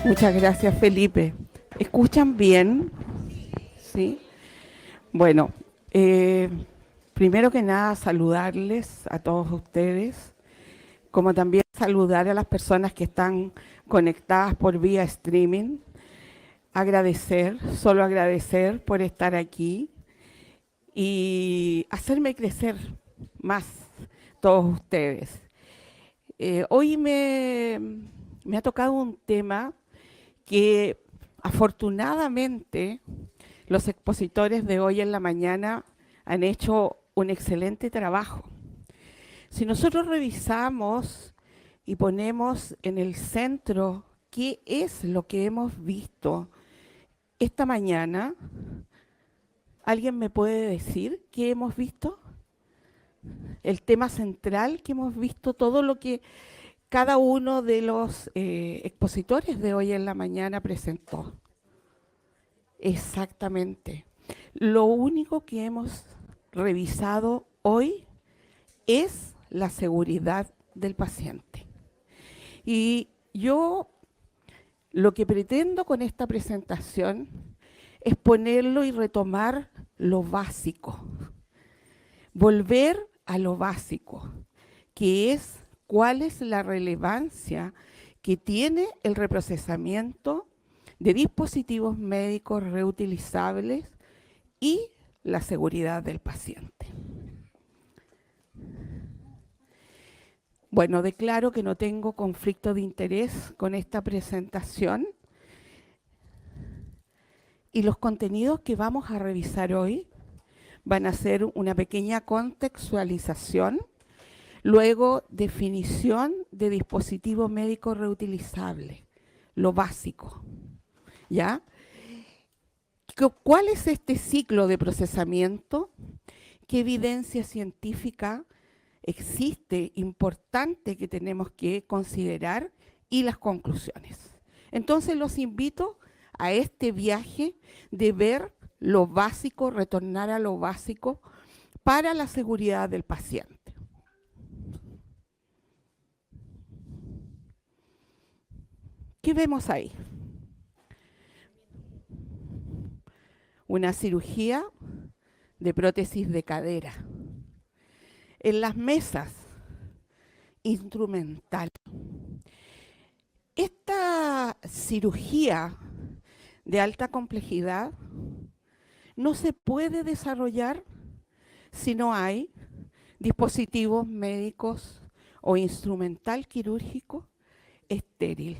Muchas gracias, Felipe. ¿Escuchan bien? Sí. Bueno, eh, primero que nada, saludarles a todos ustedes, como también saludar a las personas que están conectadas por vía streaming. Agradecer, solo agradecer por estar aquí y hacerme crecer más todos ustedes. Hoy me ha tocado un tema que afortunadamente los expositores de hoy en la mañana han hecho un excelente trabajo. Si nosotros revisamos y ponemos en el centro qué es lo que hemos visto esta mañana, ¿alguien me puede decir qué hemos visto? El tema central que hemos visto, todo lo que cada uno de los expositores de hoy en la mañana presentó. Exactamente. Lo único que hemos revisado hoy es la seguridad del paciente. Y yo lo que pretendo con esta presentación es ponerlo y retomar lo básico, volver a lo básico, que es cuál es la relevancia que tiene el reprocesamiento de dispositivos médicos reutilizables y la seguridad del paciente. Bueno, declaro que no tengo conflicto de interés con esta presentación y los contenidos que vamos a revisar hoy van a ser una pequeña contextualización, luego definición de dispositivo médico reutilizable, lo básico, ¿ya? ¿Cuál es este ciclo de procesamiento? ¿Qué evidencia científica existe importante que tenemos que considerar? Y las conclusiones. Entonces los invito a este viaje de ver lo básico, retornar a lo básico para la seguridad del paciente. ¿Qué vemos ahí? Una cirugía de prótesis de cadera. En las mesas, instrumental. Esta cirugía de alta complejidad no se puede desarrollar si no hay dispositivos médicos o instrumental quirúrgico estéril.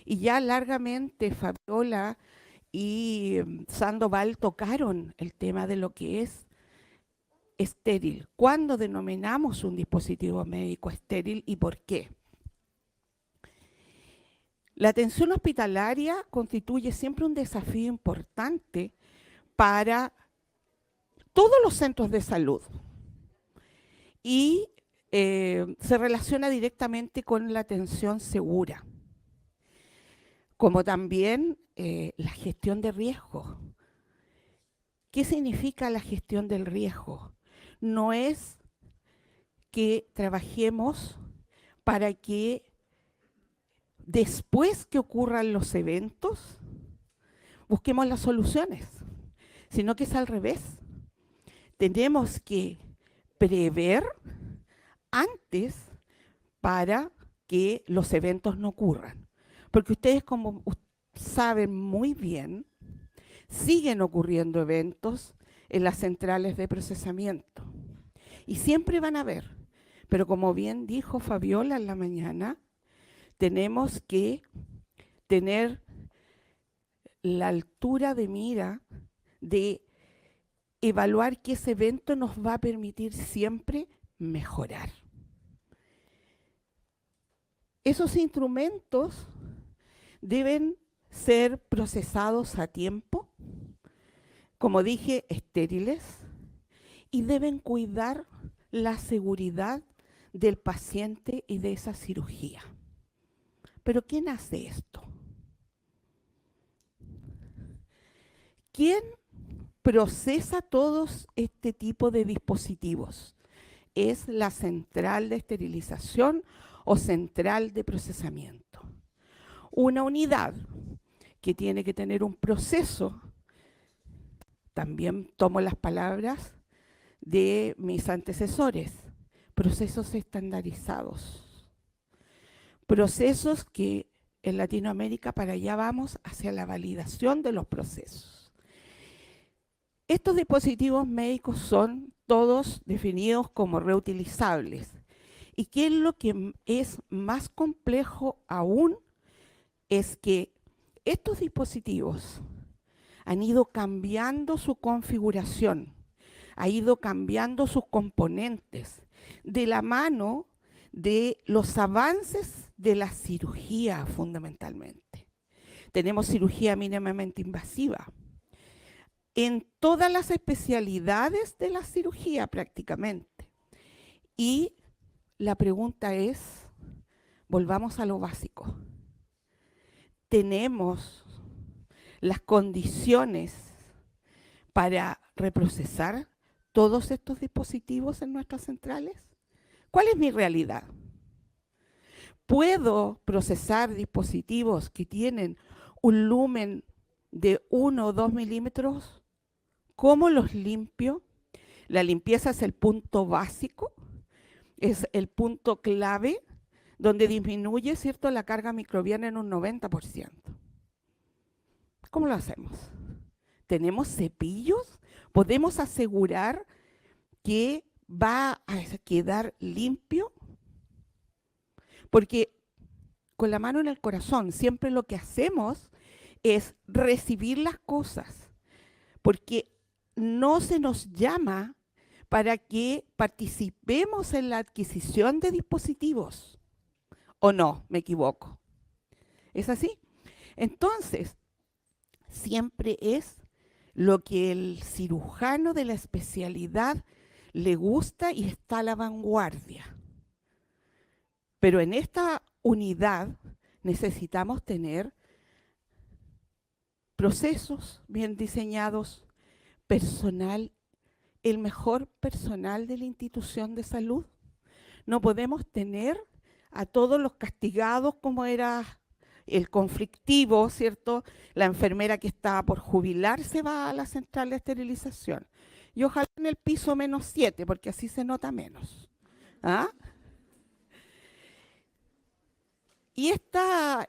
Y ya largamente Fabiola y Sandoval tocaron el tema de lo que es estéril. ¿Cuándo denominamos un dispositivo médico estéril y por qué? La atención hospitalaria constituye siempre un desafío importante para todos los centros de salud y se relaciona directamente con la atención segura, como también la gestión de riesgo. ¿Qué significa la gestión del riesgo? No es que trabajemos para que después que ocurran los eventos busquemos las soluciones, sino que es al revés. Tenemos que prever antes para que los eventos no ocurran. Porque ustedes, como saben muy bien, siguen ocurriendo eventos en las centrales de procesamiento. Y siempre van a haber. Pero como bien dijo Fabiola en la mañana, tenemos que tener la altura de mira de evaluar que ese evento nos va a permitir siempre mejorar. Esos instrumentos deben ser procesados a tiempo, como dije, estériles, y deben cuidar la seguridad del paciente y de esa cirugía. Pero ¿quién hace esto? ¿Quién procesa todos este tipo de dispositivos? Es la central de esterilización o central de procesamiento. una unidad que tiene que tener un proceso. También tomo las palabras de mis antecesores, procesos estandarizados, procesos que en Latinoamérica para allá vamos hacia la validación de los procesos. Estos dispositivos médicos son todos definidos como reutilizables. ¿Y qué es lo que es más complejo aún? Es que estos dispositivos han ido cambiando su configuración, ha ido cambiando sus componentes de la mano de los avances de la cirugía fundamentalmente. Tenemos cirugía mínimamente invasiva en todas las especialidades de la cirugía prácticamente. Y la pregunta es, volvamos a lo básico. ¿Tenemos las condiciones para reprocesar todos estos dispositivos en nuestras centrales? ¿Cuál es mi realidad? ¿Puedo procesar dispositivos que tienen un lumen de 1 o 2 milímetros? ¿Cómo los limpio? La limpieza es el punto básico, es el punto clave donde disminuye, ¿cierto?, la carga microbiana en un 90%. ¿Cómo lo hacemos? ¿Tenemos cepillos? ¿Podemos asegurar que va a quedar limpio? Porque con la mano en el corazón, siempre lo que hacemos es recibir las cosas, porque no se nos llama para que participemos en la adquisición de dispositivos. ¿O no? Me equivoco. ¿Es así? Entonces, siempre es lo que el cirujano de la especialidad le gusta y está a la vanguardia. Pero en esta unidad necesitamos tener procesos bien diseñados, personal, el mejor personal de la institución de salud. No podemos tener a todos los castigados como era el conflictivo, ¿cierto? La enfermera que estaba por jubilarse va a la central de esterilización. Y ojalá en el piso -7, porque así se nota menos. ¿Ah? Y esta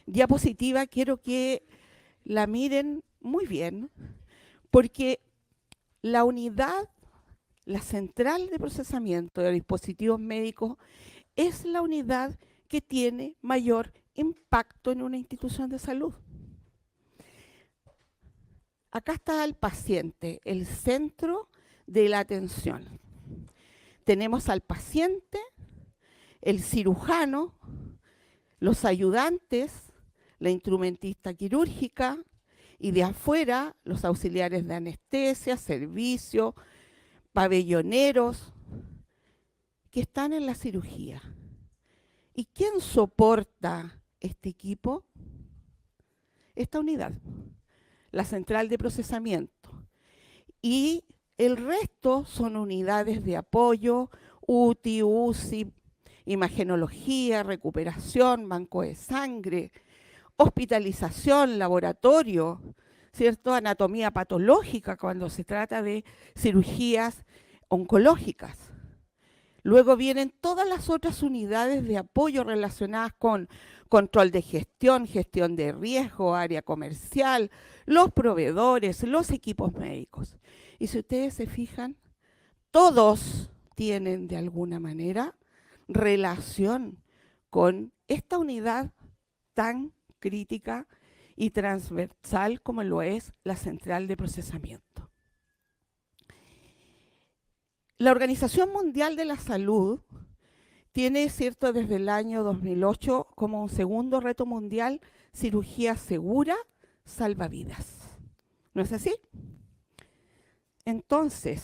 diapositiva quiero que la miren muy bien, porque la unidad, la central de procesamiento de dispositivos médicos, es la unidad que tiene mayor impacto en una institución de salud. Acá está el paciente, el centro de la atención. Tenemos al paciente, el cirujano, los ayudantes, la instrumentista quirúrgica y de afuera los auxiliares de anestesia, servicio, pabelloneros que están en la cirugía. ¿Y quién soporta este equipo? Esta unidad, la central de procesamiento. Y el resto son unidades de apoyo, UTI, UCI, imagenología, recuperación, banco de sangre, hospitalización, laboratorio, ¿cierto? Anatomía patológica cuando se trata de cirugías oncológicas. Luego vienen todas las otras unidades de apoyo relacionadas con control de gestión, gestión de riesgo, área comercial, los proveedores, los equipos médicos. Y si ustedes se fijan, todos tienen de alguna manera relación con esta unidad tan crítica y transversal como lo es la central de procesamiento. La Organización Mundial de la Salud tiene, cierto, desde el año 2008 como un segundo reto mundial, cirugía segura, salva vidas. ¿No es así? Entonces,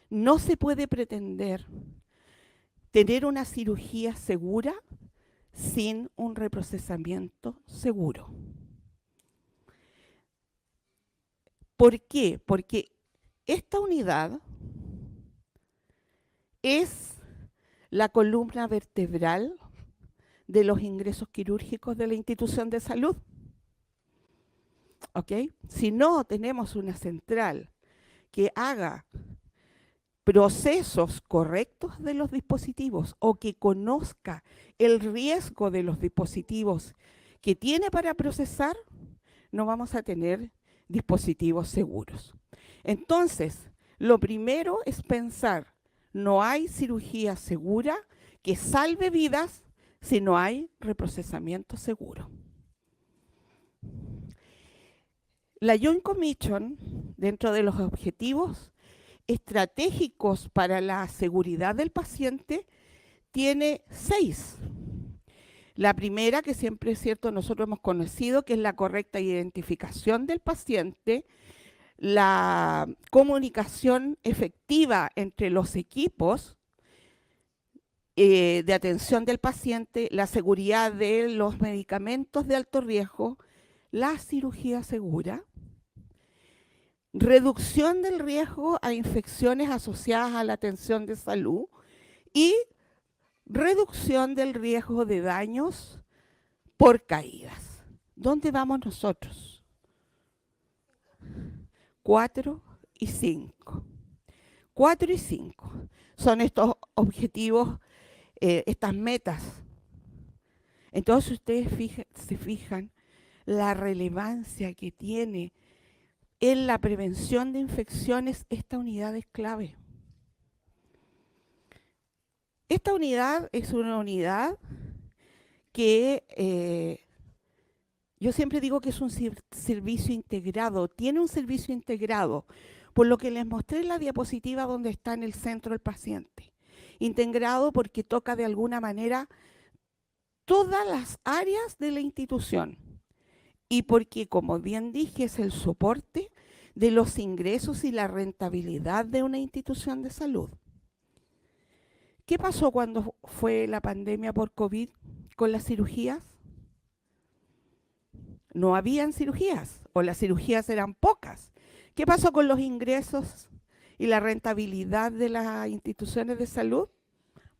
no se puede pretender tener una cirugía segura sin un reprocesamiento seguro. ¿Por qué? Porque esta unidad es la columna vertebral de los ingresos quirúrgicos de la institución de salud. ¿Ok? Si no tenemos una central que haga procesos correctos de los dispositivos o que conozca el riesgo de los dispositivos que tiene para procesar, no vamos a tener dispositivos seguros. Entonces, lo primero es pensar, no hay cirugía segura que salve vidas si no hay reprocesamiento seguro. La Joint Commission, dentro de los objetivos estratégicos para la seguridad del paciente, tiene 6. La primera, que siempre es cierto, nosotros hemos conocido, que es la correcta identificación del paciente, la comunicación efectiva entre los equipos de atención del paciente, la seguridad de los medicamentos de alto riesgo, la cirugía segura, reducción del riesgo a infecciones asociadas a la atención de salud y reducción del riesgo de daños por caídas. ¿Dónde vamos nosotros? 4 y 5. 4 y 5 son estos objetivos, estas metas. Entonces ustedes se fijan la relevancia que tiene en la prevención de infecciones. Esta unidad es clave. Esta unidad es una unidad que yo siempre digo que es un servicio integrado, tiene un servicio integrado, por lo que les mostré en la diapositiva donde está en el centro el paciente. Integrado porque toca de alguna manera todas las áreas de la institución y porque, como bien dije, es el soporte de los ingresos y la rentabilidad de una institución de salud. ¿Qué pasó cuando fue la pandemia por COVID con las cirugías? No habían cirugías o las cirugías eran pocas. ¿Qué pasó con los ingresos y la rentabilidad de las instituciones de salud?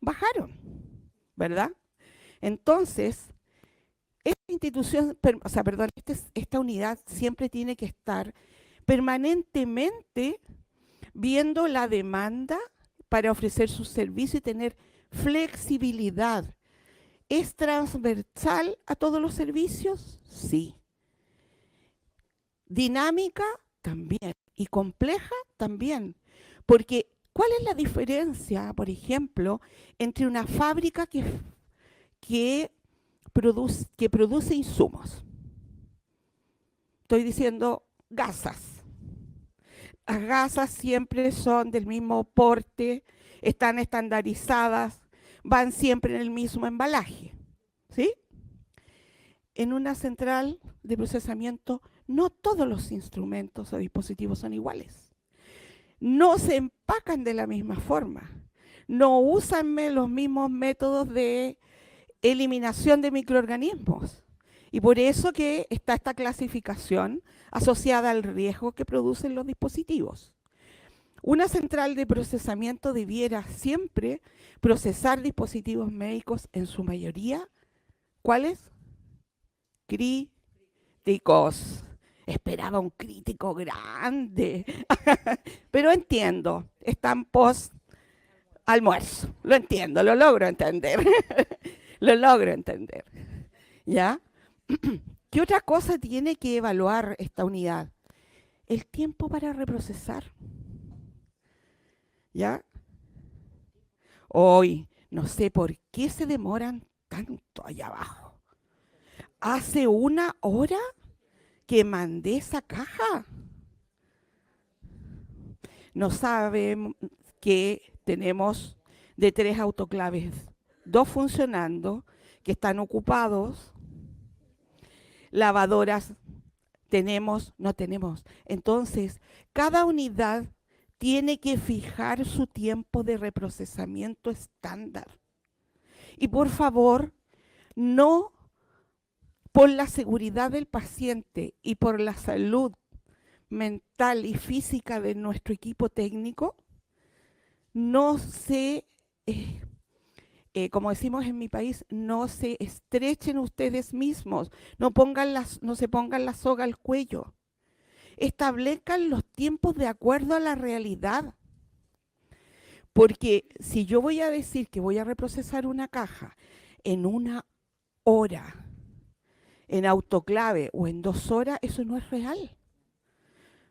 Bajaron, ¿verdad? Entonces, esta institución, esta unidad siempre tiene que estar permanentemente viendo la demanda para ofrecer su servicio y tener flexibilidad. ¿Es transversal a todos los servicios? Sí. Dinámica también y compleja también, porque ¿cuál es la diferencia, por ejemplo, entre una fábrica que produce insumos? Estoy diciendo gasas. Las gasas siempre son del mismo porte, están estandarizadas, van siempre en el mismo embalaje, ¿sí? En una central de procesamiento no todos los instrumentos o dispositivos son iguales. No se empacan de la misma forma. No usan los mismos métodos de eliminación de microorganismos. Y por eso que está esta clasificación asociada al riesgo que producen los dispositivos. Una central de procesamiento debiera siempre procesar dispositivos médicos en su mayoría. ¿Cuáles? Críticos. Esperaba un crítico grande, pero entiendo, están post almuerzo, lo entiendo, lo logro entender, lo logro entender, ¿ya? ¿Qué otra cosa tiene que evaluar esta unidad? El tiempo para reprocesar, ¿ya? Hoy, no sé por qué se demoran tanto allá abajo. Hace 1 hora que mandé esa caja. No saben que tenemos de 3 autoclaves, 2 funcionando, que están ocupados. Lavadoras tenemos, no tenemos. Entonces, cada unidad tiene que fijar su tiempo de reprocesamiento estándar. Y por favor, no por la seguridad del paciente y por la salud mental y física de nuestro equipo técnico, no se como decimos en mi país, no se estrechen ustedes mismos, no se pongan la soga al cuello. Establezcan los tiempos de acuerdo a la realidad. Porque si yo voy a decir que voy a reprocesar una caja en 1 hora, en autoclave o en 2 horas, eso no es real.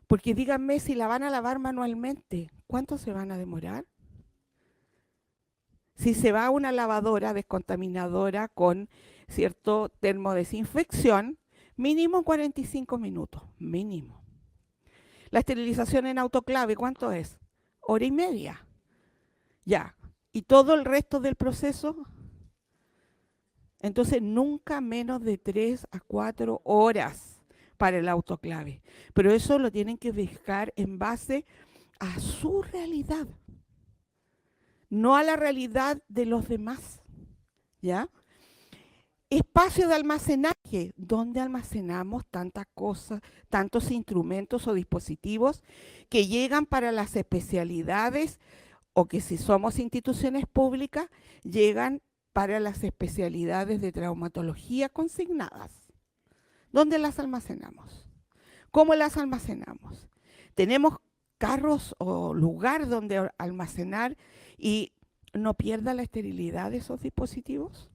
Porque díganme, si la van a lavar manualmente, ¿cuánto se van a demorar? Si se va a una lavadora descontaminadora con cierto termodesinfección, mínimo 45 minutos, mínimo. La esterilización en autoclave, ¿cuánto es? 1 hora y media. Ya. ¿Y todo el resto del proceso? Entonces, nunca menos de 3 a 4 horas para el autoclave. Pero eso lo tienen que fijar en base a su realidad, no a la realidad de los demás. ¿Ya? Espacio de almacenaje, donde almacenamos tantas cosas, tantos instrumentos o dispositivos que llegan para las especialidades o que si somos instituciones públicas, llegan para las especialidades de traumatología consignadas. ¿Dónde las almacenamos? ¿Cómo las almacenamos? ¿Tenemos carros o lugar donde almacenar y no pierda la esterilidad de esos dispositivos?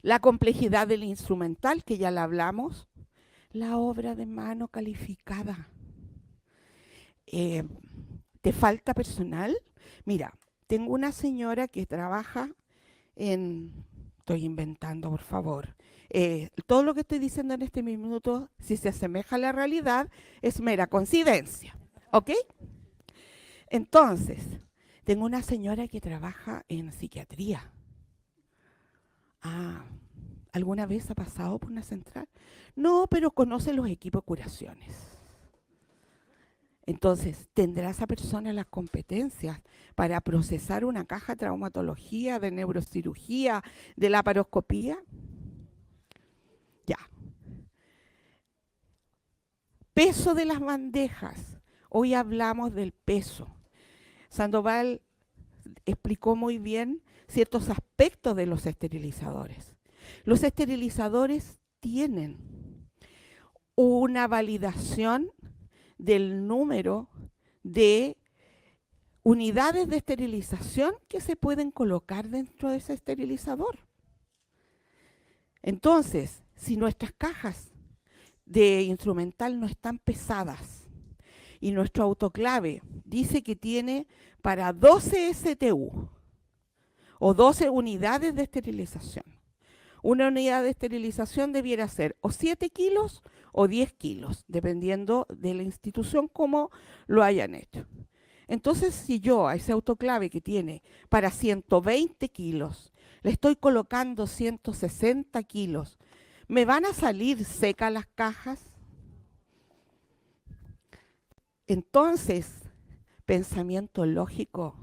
La complejidad del instrumental, que ya la hablamos. La obra de mano calificada. ¿Te falta personal? Mira, tengo una señora que trabaja estoy inventando, por favor. Todo lo que estoy diciendo en este minuto, si se asemeja a la realidad, es mera coincidencia. ¿Ok? Entonces, tengo una señora que trabaja en psiquiatría. Ah, ¿alguna vez ha pasado por una central? No, pero conoce los equipos de curaciones. Entonces, ¿tendrá esa persona las competencias para procesar una caja de traumatología, de neurocirugía, de laparoscopía? Ya. Peso de las bandejas. Hoy hablamos del peso. Sandoval explicó muy bien ciertos aspectos de los esterilizadores. Los esterilizadores tienen una validación del número de unidades de esterilización que se pueden colocar dentro de ese esterilizador. Entonces, si nuestras cajas de instrumental no están pesadas y nuestro autoclave dice que tiene para 12 STU o 12 unidades de esterilización, una unidad de esterilización debiera ser o 7 kilos o 10 kilos, dependiendo de la institución como lo hayan hecho. Entonces, si yo a ese autoclave que tiene para 120 kilos, le estoy colocando 160 kilos, ¿me van a salir secas las cajas? Entonces, pensamiento lógico,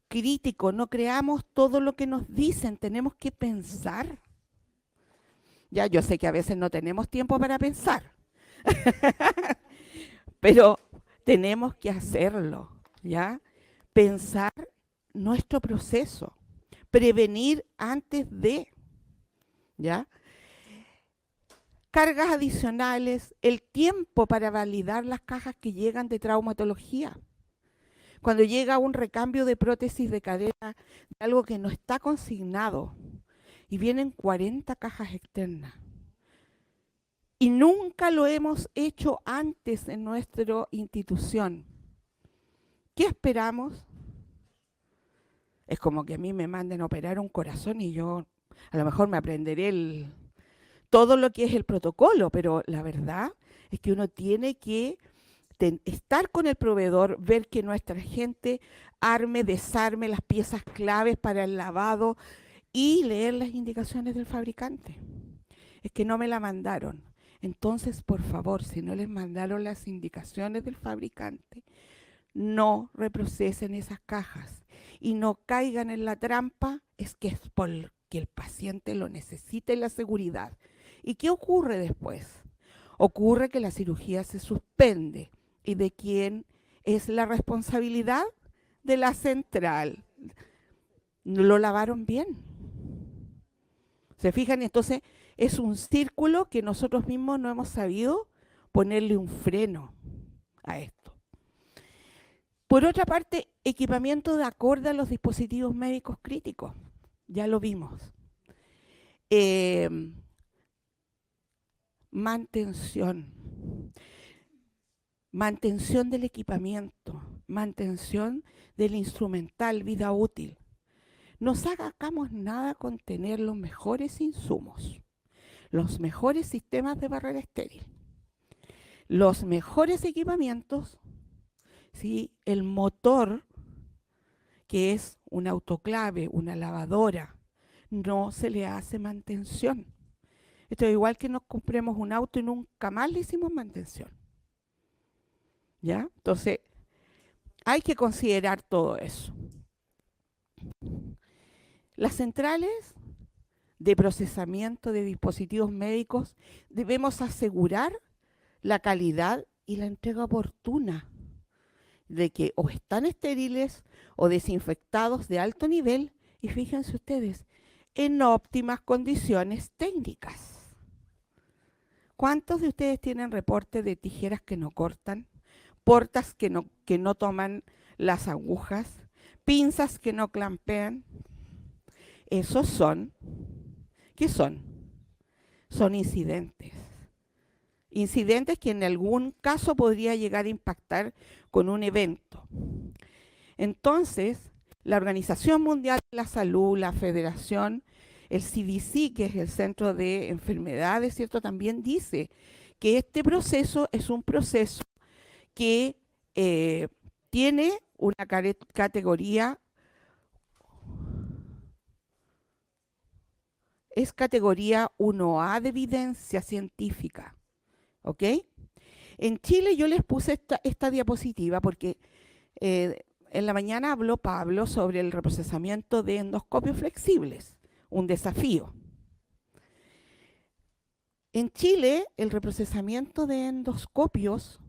crítico, no creamos todo lo que nos dicen, tenemos que pensar. Ya, yo sé que a veces no tenemos tiempo para pensar, pero tenemos que hacerlo, ¿ya? Pensar nuestro proceso, prevenir antes de, ¿ya? Cargas adicionales, el tiempo para validar las cajas que llegan de traumatología. Cuando llega un recambio de prótesis de cadera, de algo que no está consignado, y vienen 40 cajas externas. Y nunca lo hemos hecho antes en nuestra institución. ¿Qué esperamos? Es como que a mí me manden a operar un corazón y yo a lo mejor me aprenderé todo lo que es el protocolo, pero la verdad es que uno tiene que estar con el proveedor, ver que nuestra gente arme, desarme las piezas claves para el lavado y leer las indicaciones del fabricante. Es que no me la mandaron. Entonces, por favor, si no les mandaron las indicaciones del fabricante, no reprocesen esas cajas y no caigan en la trampa, es porque el paciente lo necesita y la seguridad. ¿Y qué ocurre después? Ocurre que la cirugía se suspende. ¿Y de quién es la responsabilidad? De la central. No lo lavaron bien. ¿Se fijan? Entonces es un círculo que nosotros mismos no hemos sabido ponerle un freno a esto. Por otra parte, equipamiento de acorde a los dispositivos médicos críticos. Ya lo vimos. Eh, mantención. Mantención del equipamiento. Mantención del instrumental, vida útil. No sacamos nada con tener los mejores insumos, los mejores sistemas de barrera estéril, los mejores equipamientos, ¿sí? El motor, que es un autoclave, una lavadora, no se le hace mantención. Esto es igual que nos compremos un auto y nunca más le hicimos mantención. ¿Ya? Entonces, hay que considerar todo eso. Las centrales de procesamiento de dispositivos médicos debemos asegurar la calidad y la entrega oportuna de que o están estériles o desinfectados de alto nivel y fíjense ustedes, en óptimas condiciones técnicas. ¿Cuántos de ustedes tienen reporte de tijeras que no cortan, portas que no toman las agujas, pinzas que no clampean? Esos son, ¿qué son? Son incidentes. Incidentes que en algún caso podría llegar a impactar con un evento. Entonces, la Organización Mundial de la Salud, la Federación, el CDC, que es el Centro de Enfermedades, ¿cierto? También dice que este proceso es un proceso que tiene una categoría, es categoría 1A de evidencia científica, ¿ok? En Chile yo les puse esta diapositiva porque en la mañana habló Pablo sobre el reprocesamiento de endoscopios flexibles, un desafío. En Chile, el reprocesamiento de endoscopios,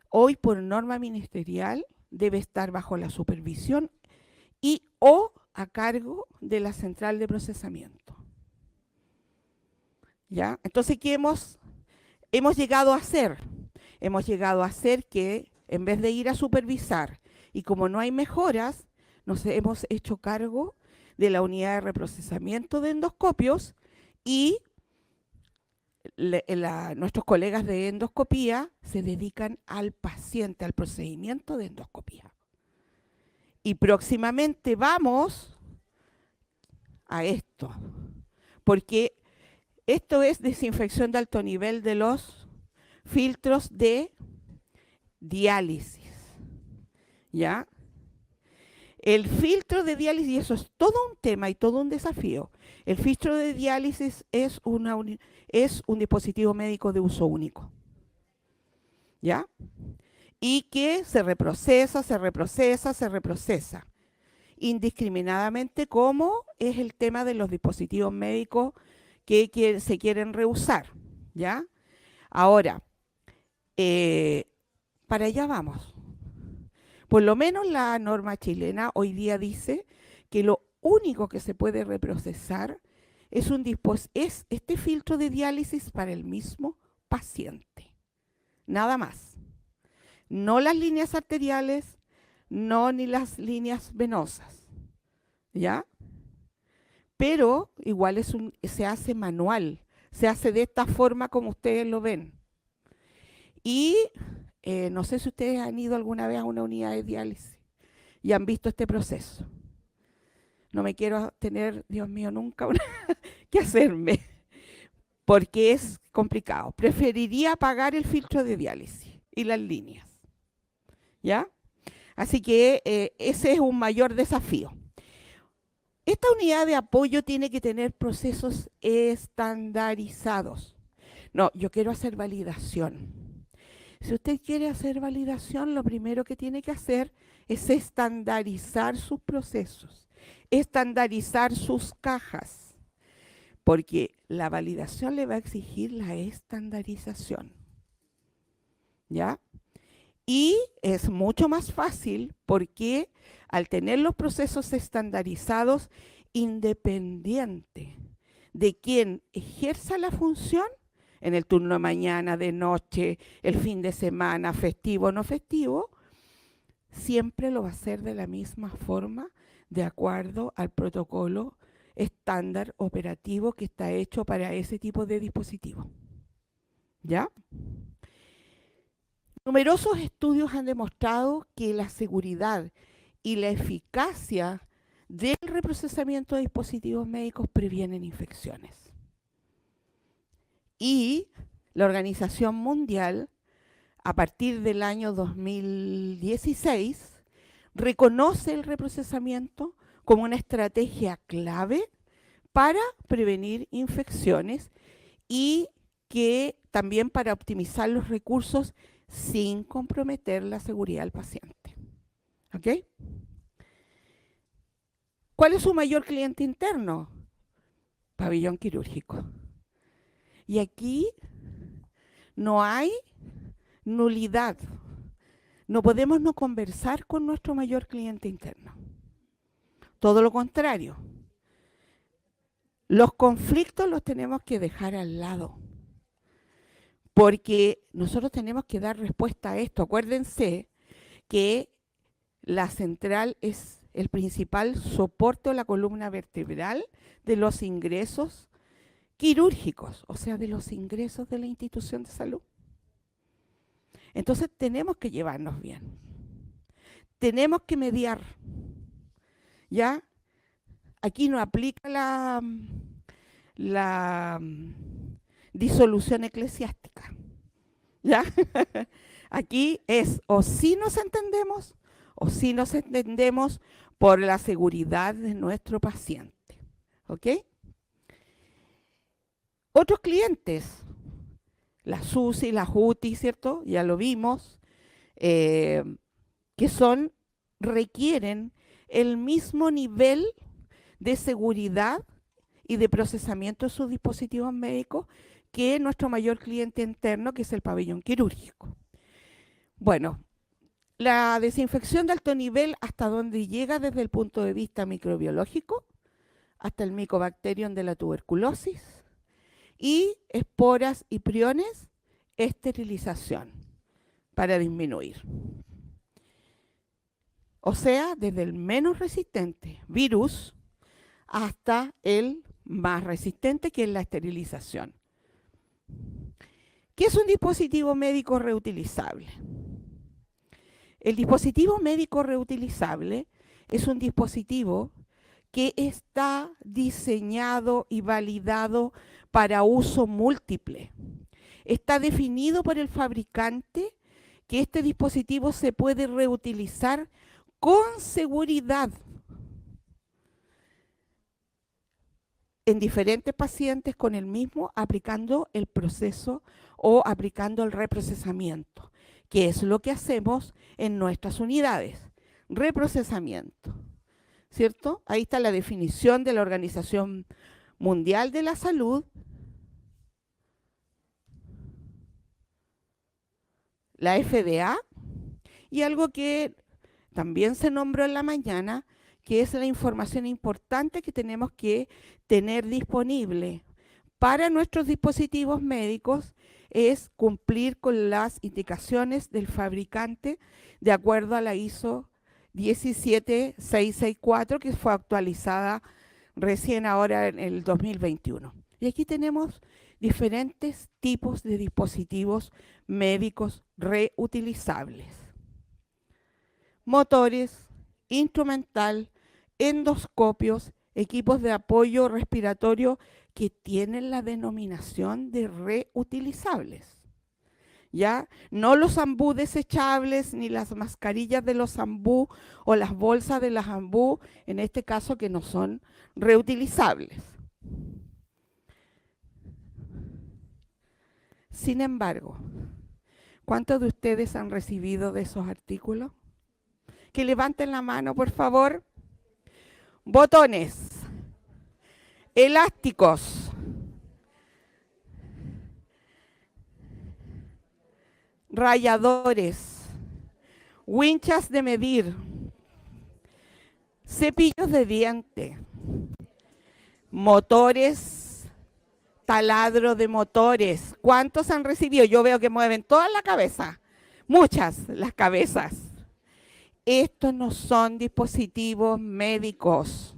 hoy por norma ministerial, debe estar bajo la supervisión y o a cargo de la central de procesamiento. ¿Ya? Entonces, ¿qué hemos llegado a hacer? Hemos llegado a hacer que, en vez de ir a supervisar, y como no hay mejoras, nos hemos hecho cargo de la unidad de reprocesamiento de endoscopios y nuestros colegas de endoscopía se dedican al paciente, al procedimiento de endoscopía. Y próximamente vamos a esto, porque esto es desinfección de alto nivel de los filtros de diálisis. ¿Ya? El filtro de diálisis, y eso es todo un tema y todo un desafío. El filtro de diálisis es un dispositivo médico de uso único. ¿Ya? Y que se reprocesa, se reprocesa, se reprocesa. Indiscriminadamente, como es el tema de los dispositivos médicos que se quieren reusar. ¿Ya? Ahora, para allá vamos. Por lo menos la norma chilena hoy día dice que lo único que se puede reprocesar es este filtro de diálisis para el mismo paciente. Nada más. No las líneas arteriales, no ni las líneas venosas. ¿Ya? Pero igual se hace manual. Se hace de esta forma como ustedes lo ven. Y no sé si ustedes han ido alguna vez a una unidad de diálisis y han visto este proceso. No me quiero tener, Dios mío, nunca que hacerme, porque es complicado. Preferiría apagar el filtro de diálisis y las líneas. ¿Ya? Así que ese es un mayor desafío. Esta unidad de apoyo tiene que tener procesos estandarizados. No, yo quiero hacer validación. Si usted quiere hacer validación, lo primero que tiene que hacer es estandarizar sus procesos, estandarizar sus cajas, porque la validación le va a exigir la estandarización. ¿Ya? Y es mucho más fácil porque al tener los procesos estandarizados, independiente de quién ejerza la función, en el turno de mañana, de noche, el fin de semana, festivo o no festivo, siempre lo va a hacer de la misma forma, de acuerdo al protocolo estándar operativo que está hecho para ese tipo de dispositivo. ¿Ya? Numerosos estudios han demostrado que la seguridad y la eficacia del reprocesamiento de dispositivos médicos previenen infecciones. Y la Organización Mundial, a partir del año 2016, reconoce el reprocesamiento como una estrategia clave para prevenir infecciones y que también para optimizar los recursos sin comprometer la seguridad del paciente. ¿Ok? ¿Cuál es su mayor cliente interno? Pabellón quirúrgico. Y aquí no hay nulidad. No podemos no conversar con nuestro mayor cliente interno. Todo lo contrario. Los conflictos los tenemos que dejar al lado. Porque nosotros tenemos que dar respuesta a esto. Acuérdense que la central es el principal soporte o la columna vertebral de los ingresos quirúrgicos, o sea, de los ingresos de la institución de salud. Entonces tenemos que llevarnos bien. Tenemos que mediar. ¿Ya? Aquí no aplica la disolución eclesiástica. ¿Ya? Aquí es o si nos entendemos o si nos entendemos por la seguridad de nuestro paciente. ¿Ok? Otros clientes, las UCI, las UTI, ¿cierto? Ya lo vimos, que requieren el mismo nivel de seguridad y de procesamiento de sus dispositivos médicos que nuestro mayor cliente interno, que es el pabellón quirúrgico. Bueno, la desinfección de alto nivel, ¿hasta dónde llega desde el punto de vista microbiológico? Hasta el Mycobacterium de la tuberculosis. Y esporas y priones, esterilización para disminuir. O sea, desde el menos resistente, virus, hasta el más resistente, que es la esterilización. ¿Qué es un dispositivo médico reutilizable? El dispositivo médico reutilizable es un dispositivo que está diseñado y validado para uso múltiple. Está definido por el fabricante que este dispositivo se puede reutilizar con seguridad en diferentes pacientes con el mismo, aplicando el proceso o aplicando el reprocesamiento, que es lo que hacemos en nuestras unidades. Reprocesamiento, ¿cierto? Ahí está la definición de la Organización Mundial de la Salud, la FDA, y algo que también se nombró en la mañana, que es la información importante que tenemos que tener disponible para nuestros dispositivos médicos, es cumplir con las indicaciones del fabricante de acuerdo a la ISO 17664, que fue actualizada recién ahora en el 2021. Y aquí tenemos diferentes tipos de dispositivos médicos reutilizables. Motores, instrumental, endoscopios, equipos de apoyo respiratorio que tienen la denominación de reutilizables. ¿Ya? No los ambú desechables, ni las mascarillas de los ambú o las bolsas de las ambú, en este caso que no son reutilizables. Sin embargo, ¿cuántos de ustedes han recibido de esos artículos? Que levanten la mano, por favor. Botones, elásticos, rayadores, winchas de medir, cepillos de diente, motores, taladro de motores. ¿Cuántos han recibido? Yo veo que mueven toda la cabeza, muchas las cabezas. Estos no son dispositivos médicos.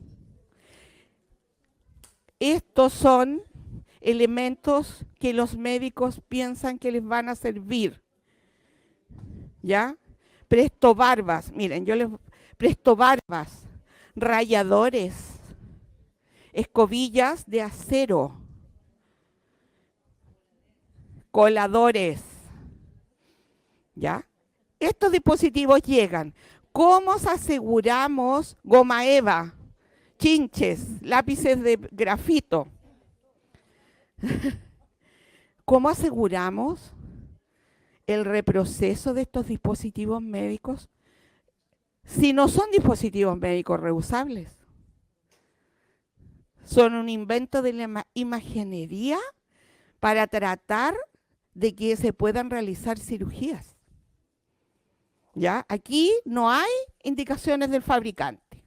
Estos son elementos que los médicos piensan que les van a servir. ¿Ya? Presto barbas, miren, yo les presto barbas, ralladores, escobillas de acero, coladores. ¿Ya? Estos dispositivos llegan. ¿Cómo aseguramos goma eva, chinches, lápices de grafito? ¿Cómo aseguramos el reproceso de estos dispositivos médicos si no son dispositivos médicos reusables? Son un invento de la imaginería para tratar de que se puedan realizar cirugías. ¿Ya? Aquí no hay indicaciones del fabricante.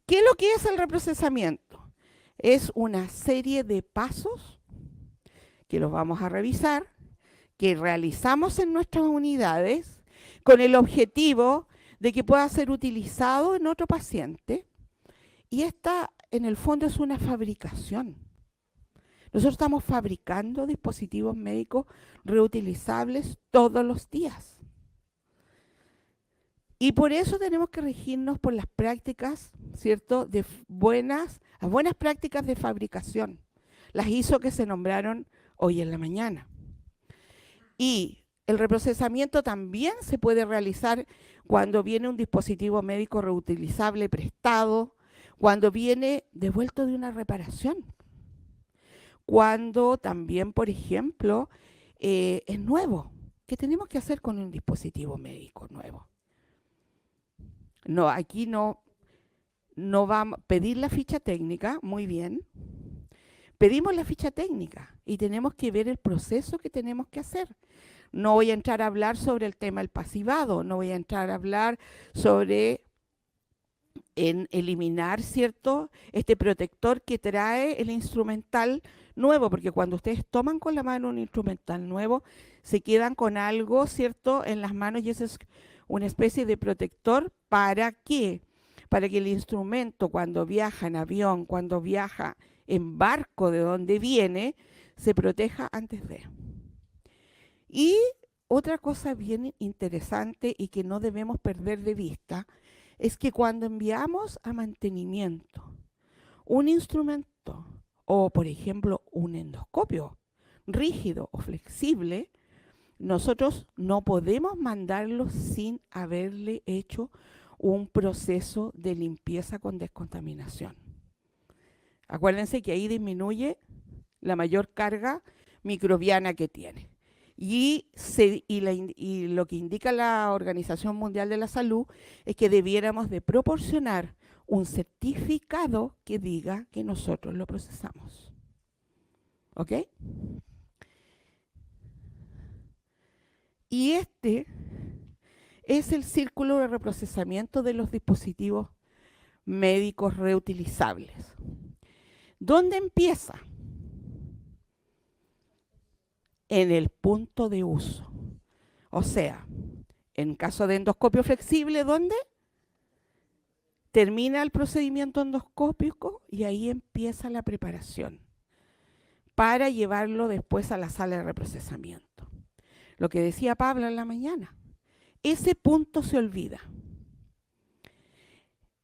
¿Qué es lo que es el reprocesamiento? Es una serie de pasos que los vamos a revisar, que realizamos en nuestras unidades con el objetivo de que pueda ser utilizado en otro paciente. Y esta, en el fondo, es una fabricación. Nosotros estamos fabricando dispositivos médicos reutilizables todos los días. Y por eso tenemos que regirnos por las prácticas, ¿cierto?, de buenas prácticas de fabricación. Las ISO que se nombraron hoy en la mañana. Y el reprocesamiento también se puede realizar cuando viene un dispositivo médico reutilizable prestado, cuando viene devuelto de una reparación, cuando también, por ejemplo, es nuevo. ¿Qué tenemos que hacer con un dispositivo médico nuevo? No, aquí no vamos a pedir la ficha técnica, muy bien. Pedimos la ficha técnica y tenemos que ver el proceso que tenemos que hacer. No voy a entrar a hablar sobre el tema del pasivado, no voy a entrar a hablar sobre eliminar, ¿cierto?, este protector que trae el instrumental nuevo, porque cuando ustedes toman con la mano un instrumental nuevo, se quedan con algo, ¿cierto?, en las manos, y eso es una especie de protector. ¿Para qué? Para que el instrumento, cuando viaja en avión, cuando viaja en barco de donde viene, se proteja antes de. Y otra cosa bien interesante y que no debemos perder de vista es que cuando enviamos a mantenimiento un instrumento o, por ejemplo, un endoscopio rígido o flexible, nosotros no podemos mandarlo sin haberle hecho un proceso de limpieza con descontaminación. Acuérdense que ahí disminuye la mayor carga microbiana que tiene. Y lo que indica la Organización Mundial de la Salud es que debiéramos de proporcionar un certificado que diga que nosotros lo procesamos. ¿Ok? Y este es el círculo de reprocesamiento de los dispositivos médicos reutilizables. ¿Dónde empieza? En el punto de uso. O sea, en caso de endoscopio flexible, ¿dónde? Termina el procedimiento endoscópico y ahí empieza la preparación para llevarlo después a la sala de reprocesamiento. Lo que decía Pablo en la mañana, ese punto se olvida.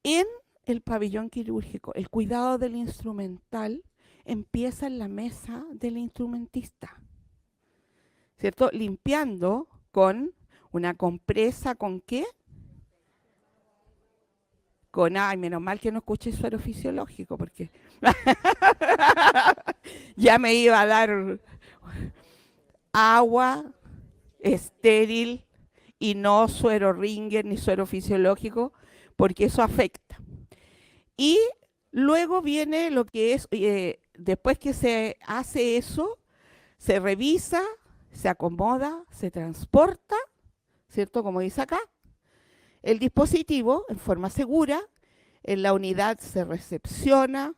En el pabellón quirúrgico, el cuidado del instrumental empieza en la mesa del instrumentista, ¿cierto? Limpiando con una compresa, ¿con qué? Ay, menos mal que no escuché suero fisiológico, porque ya me iba a dar agua estéril y no suero Ringer ni suero fisiológico, porque eso afecta. Y luego viene lo que es, después que se hace eso, se revisa, se acomoda, se transporta, ¿cierto? Como dice acá, el dispositivo en forma segura, en la unidad se recepciona,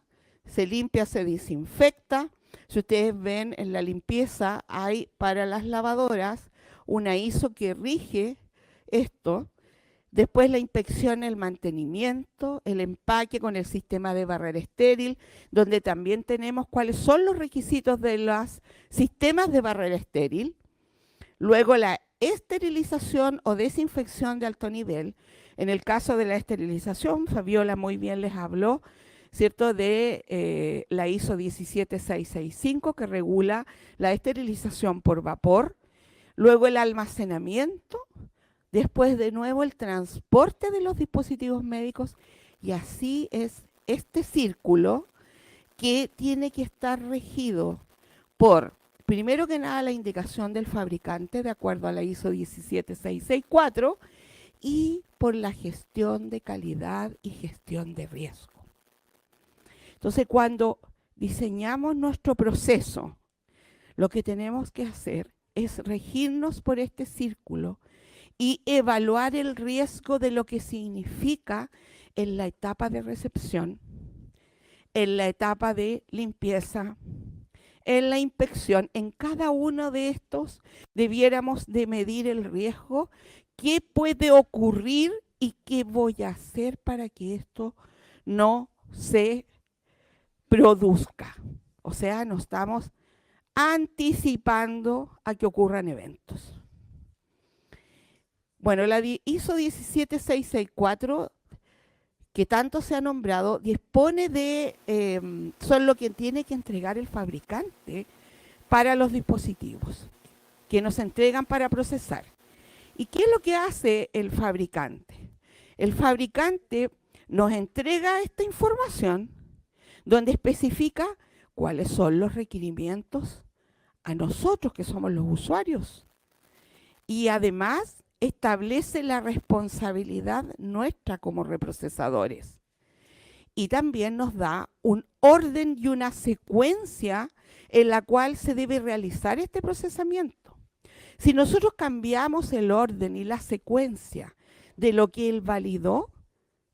se limpia, se desinfecta. Si ustedes ven en la limpieza hay para las lavadoras una ISO que rige esto. Después la inspección, el mantenimiento, el empaque con el sistema de barrera estéril, donde también tenemos cuáles son los requisitos de los sistemas de barrera estéril. Luego la esterilización o desinfección de alto nivel. En el caso de la esterilización, Fabiola muy bien les habló, ¿cierto?, de la ISO 17665 que regula la esterilización por vapor. Luego el almacenamiento. Después de nuevo el transporte de los dispositivos médicos y así es este círculo que tiene que estar regido por, primero que nada, la indicación del fabricante de acuerdo a la ISO 17664 y por la gestión de calidad y gestión de riesgo. Entonces, cuando diseñamos nuestro proceso, lo que tenemos que hacer es regirnos por este círculo y evaluar el riesgo de lo que significa en la etapa de recepción, en la etapa de limpieza, en la inspección. En cada uno de estos debiéramos de medir el riesgo, qué puede ocurrir y qué voy a hacer para que esto no se produzca. O sea, nos estamos anticipando a que ocurran eventos. Bueno, la ISO 17664, que tanto se ha nombrado, dispone de, son lo que tiene que entregar el fabricante para los dispositivos, que nos entregan para procesar. ¿Y qué es lo que hace el fabricante? El fabricante nos entrega esta información donde especifica cuáles son los requerimientos a nosotros, que somos los usuarios. Y además establece la responsabilidad nuestra como reprocesadores. Y también nos da un orden y una secuencia en la cual se debe realizar este procesamiento. Si nosotros cambiamos el orden y la secuencia de lo que él validó,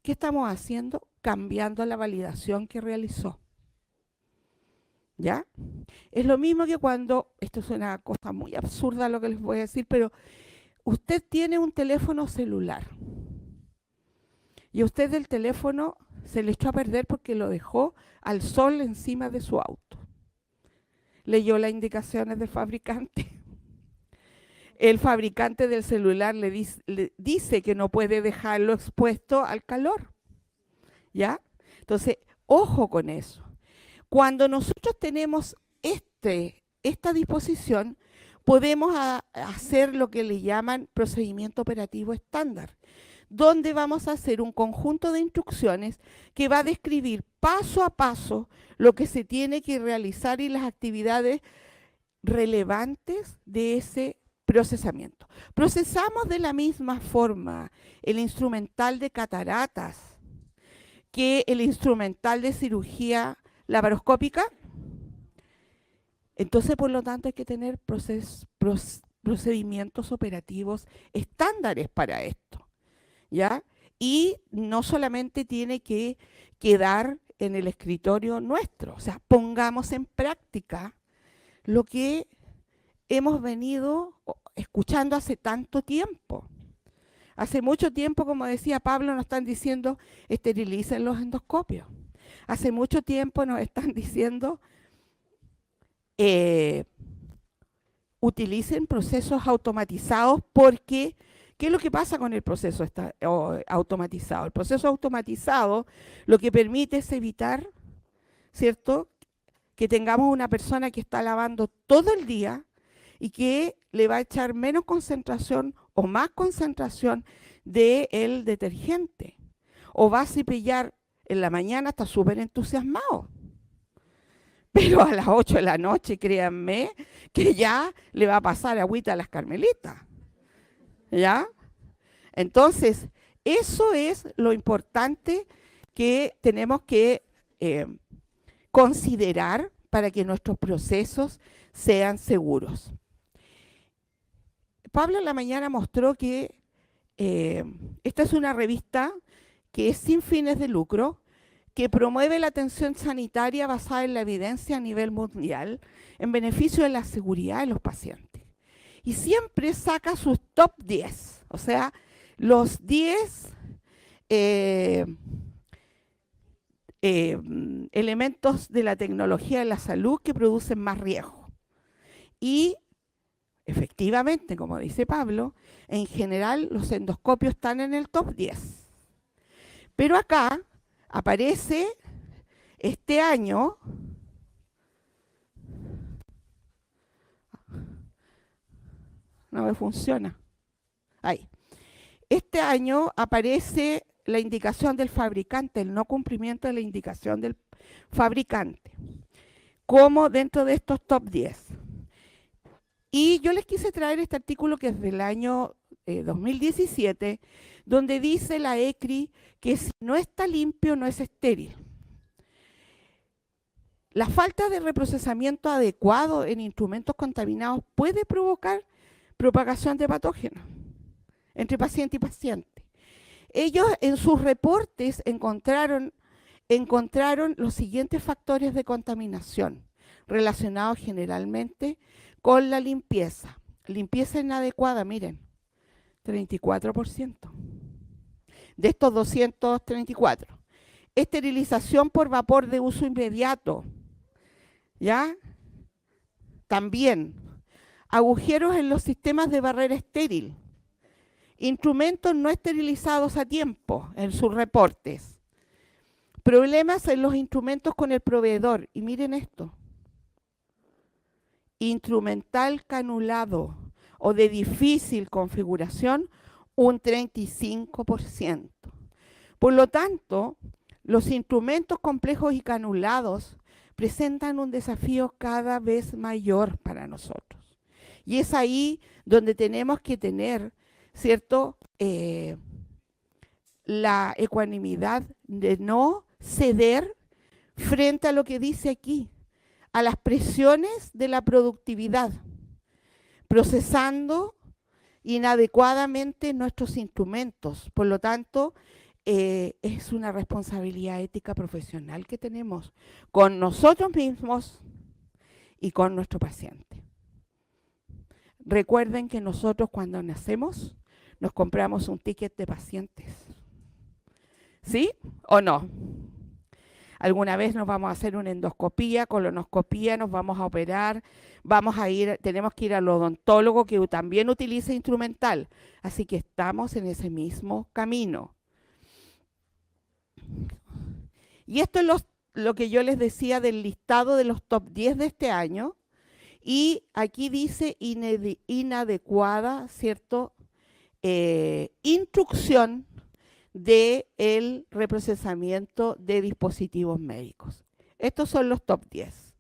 ¿qué estamos haciendo? Cambiando la validación que realizó. ¿Ya? Es lo mismo que cuando, esto es una cosa muy absurda lo que les voy a decir, pero usted tiene un teléfono celular y a usted el teléfono se le echó a perder porque lo dejó al sol encima de su auto. Leyó las indicaciones del fabricante. El fabricante del celular le dice que no puede dejarlo expuesto al calor. ¿Ya? Entonces, ojo con eso. Cuando nosotros tenemos esta disposición, podemos hacer lo que le llaman procedimiento operativo estándar, donde vamos a hacer un conjunto de instrucciones que va a describir paso a paso lo que se tiene que realizar y las actividades relevantes de ese procesamiento. Procesamos de la misma forma el instrumental de cataratas que el instrumental de cirugía laparoscópica. Entonces, por lo tanto, hay que tener procedimientos operativos estándares para esto, ¿ya? Y no solamente tiene que quedar en el escritorio nuestro, o sea, pongamos en práctica lo que hemos venido escuchando hace tanto tiempo. Hace mucho tiempo, como decía Pablo, nos están diciendo esterilicen los endoscopios. Hace mucho tiempo nos están diciendo utilicen procesos automatizados porque, ¿qué es lo que pasa con el proceso automatizado? El proceso automatizado lo que permite es evitar, ¿cierto?, que tengamos una persona que está lavando todo el día y que le va a echar menos concentración o más concentración del detergente. O va a cepillar en la mañana, está súper entusiasmado. Pero a las 8 de la noche, créanme, que ya le va a pasar agüita a las carmelitas. ¿Ya? Entonces, eso es lo importante que tenemos que considerar para que nuestros procesos sean seguros. Pablo en la mañana mostró que Eh, Esta es una revista que es sin fines de lucro, que promueve la atención sanitaria basada en la evidencia a nivel mundial en beneficio de la seguridad de los pacientes. Y siempre saca sus top 10, o sea, los 10 eh, elementos de la tecnología de la salud que producen más riesgo. Y efectivamente, como dice Pablo, en general los endoscopios están en el top 10. Pero acá aparece este año, no me funciona, ahí. Este año aparece la indicación del fabricante, el no cumplimiento de la indicación del fabricante, como dentro de estos top 10. Y yo les quise traer este artículo que es del año 2017, donde dice la ECRI que si no está limpio no es estéril. La falta de reprocesamiento adecuado en instrumentos contaminados puede provocar propagación de patógenos entre paciente y paciente. Ellos en sus reportes encontraron los siguientes factores de contaminación relacionados generalmente con la limpieza. Limpieza inadecuada, miren, 34% de estos 234. Esterilización por vapor de uso inmediato, ¿ya? También. Agujeros en los sistemas de barrera estéril. Instrumentos no esterilizados a tiempo en sus reportes. Problemas en los instrumentos con el proveedor. Y miren esto. Instrumental canulado o de difícil configuración, un 35%. Por lo tanto, los instrumentos complejos y canulados presentan un desafío cada vez mayor para nosotros. Y es ahí donde tenemos que tener, ¿cierto?, la ecuanimidad de no ceder frente a lo que dice aquí, a las presiones de la productividad, procesando inadecuadamente nuestros instrumentos. Por lo tanto, es una responsabilidad ética profesional que tenemos con nosotros mismos y con nuestro paciente. Recuerden que nosotros cuando nacemos nos compramos un ticket de pacientes. ¿Sí o no? Alguna vez nos vamos a hacer una endoscopía, colonoscopía, nos vamos a operar, tenemos que ir al odontólogo que también utiliza instrumental. Así que estamos en ese mismo camino. Y esto es lo que yo les decía del listado de los top 10 de este año. Y aquí dice inadecuada, ¿cierto? Instrucción del reprocesamiento de dispositivos médicos. Estos son los top 10.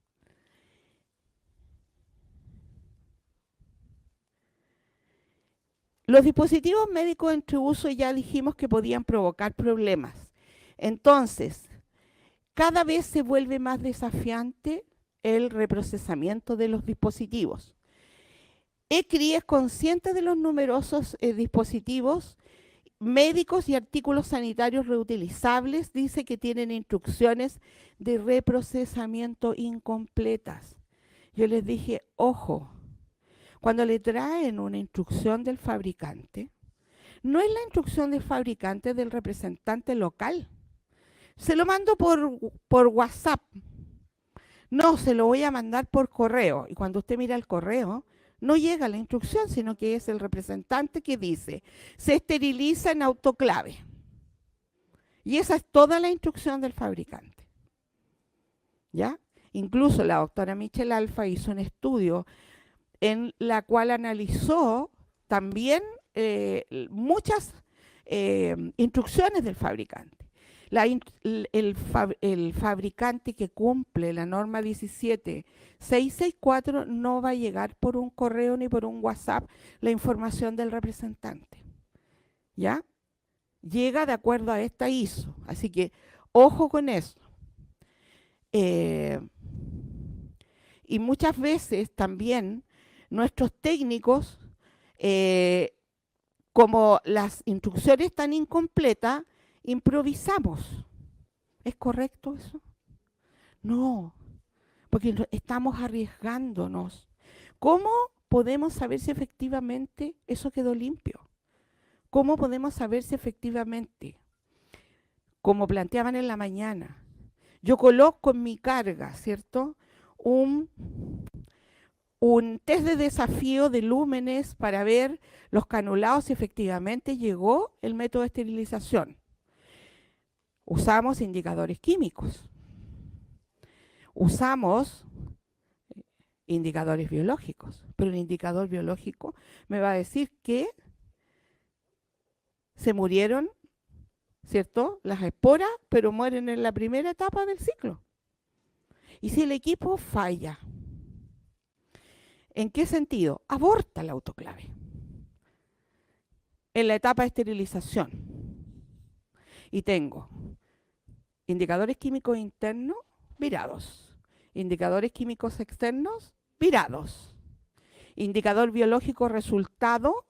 Los dispositivos médicos entre uso ya dijimos que podían provocar problemas. Entonces, cada vez se vuelve más desafiante el reprocesamiento de los dispositivos. ECRI es consciente de los numerosos dispositivos médicos y artículos sanitarios reutilizables, dice que tienen instrucciones de reprocesamiento incompletas. Yo les dije, ojo, cuando le traen una instrucción del fabricante, no es la instrucción del fabricante del representante local. Se lo mando por WhatsApp. No, se lo voy a mandar por correo. Y cuando usted mira el correo, no llega la instrucción, sino que es el representante que dice, se esteriliza en autoclave. Y esa es toda la instrucción del fabricante. ¿Ya? Incluso la doctora Michelle Alfa hizo un estudio en la cual analizó también muchas instrucciones del fabricante. El fabricante que cumple la norma 17664 no va a llegar por un correo ni por un WhatsApp la información del representante. ¿Ya? Llega de acuerdo a esta ISO. Así que, ojo con eso. Y muchas veces también nuestros técnicos como las instrucciones están incompletas, improvisamos. ¿Es correcto eso? No, porque estamos arriesgándonos. ¿Cómo podemos saber si efectivamente eso quedó limpio? ¿Cómo podemos saber si efectivamente, como planteaban en la mañana, yo coloco en mi carga, ¿cierto? Un test de desafío de lúmenes para ver los canulados si efectivamente llegó el método de esterilización. Usamos indicadores químicos. Usamos indicadores biológicos, pero el indicador biológico me va a decir que se murieron, ¿cierto?, las esporas, pero mueren en la primera etapa del ciclo. Y si el equipo falla, ¿en qué sentido? Aborta la autoclave en la etapa de esterilización. Y tengo indicadores químicos internos virados, indicadores químicos externos virados, indicador biológico resultado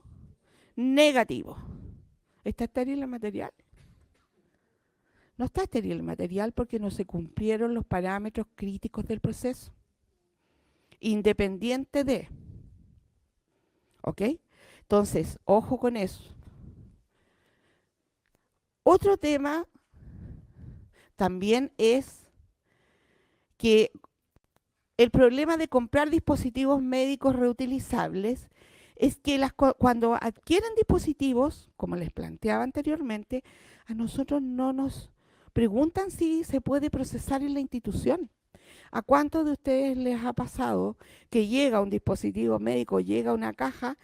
negativo. ¿Está estéril el material? No está estéril el material porque no se cumplieron los parámetros críticos del proceso, independiente de. ¿Ok? Entonces, ojo con eso. Otro tema también es que el problema de comprar dispositivos médicos reutilizables es que cuando adquieren dispositivos, como les planteaba anteriormente, a nosotros no nos preguntan si se puede procesar en la institución. ¿A cuántos de ustedes les ha pasado que llega un dispositivo médico, llega una caja,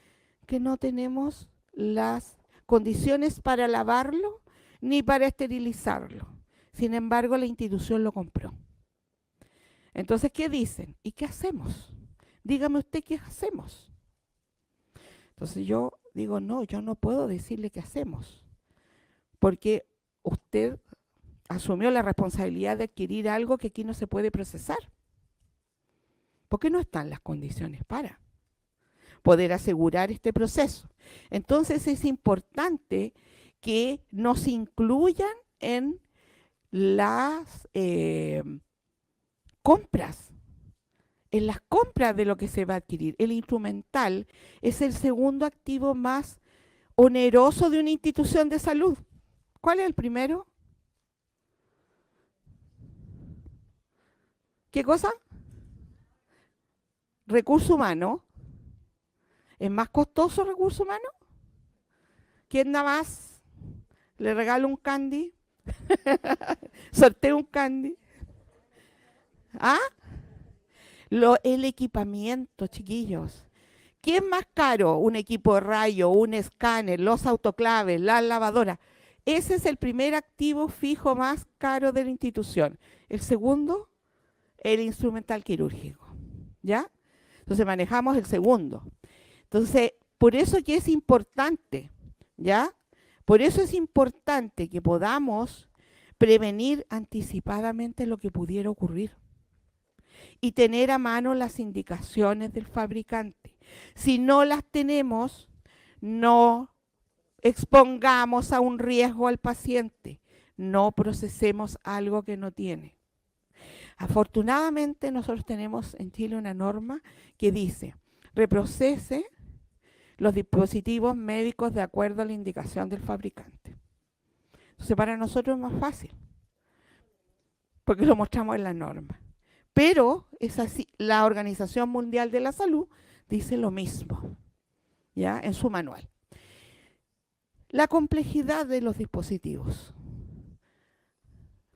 que no tenemos las condiciones para lavarlo ni para esterilizarlo? Sin embargo, la institución lo compró. Entonces, ¿qué dicen? ¿Y qué hacemos? Dígame usted qué hacemos. Entonces yo digo, no, yo no puedo decirle qué hacemos, porque usted asumió la responsabilidad de adquirir algo que aquí no se puede procesar, porque no están las condiciones para poder asegurar este proceso. Entonces es importante que nos incluyan en las compras, en las compras de lo que se va a adquirir. El instrumental es el segundo activo más oneroso de una institución de salud. ¿Cuál es el primero? ¿Qué cosa? Recurso humano. ¿Es más costoso recurso humano? ¿Quién da más? ¿Le regalo un candy? ¿Sorteo un candy? ¿Ah? El equipamiento, chiquillos. ¿Qué es más caro? Un equipo de rayo, un escáner, los autoclaves, la lavadora. Ese es el primer activo fijo más caro de la institución. El segundo, el instrumental quirúrgico. ¿Ya? Entonces manejamos el segundo. Entonces, por eso que es importante, ¿ya? Por eso es importante que podamos prevenir anticipadamente lo que pudiera ocurrir y tener a mano las indicaciones del fabricante. Si no las tenemos, no expongamos a un riesgo al paciente, no procesemos algo que no tiene. Afortunadamente nosotros tenemos en Chile una norma que dice, reprocese los dispositivos médicos de acuerdo a la indicación del fabricante. Entonces para nosotros es más fácil, porque lo mostramos en la norma. Pero es así, la Organización Mundial de la Salud dice lo mismo, ¿ya? En su manual. La complejidad de los dispositivos.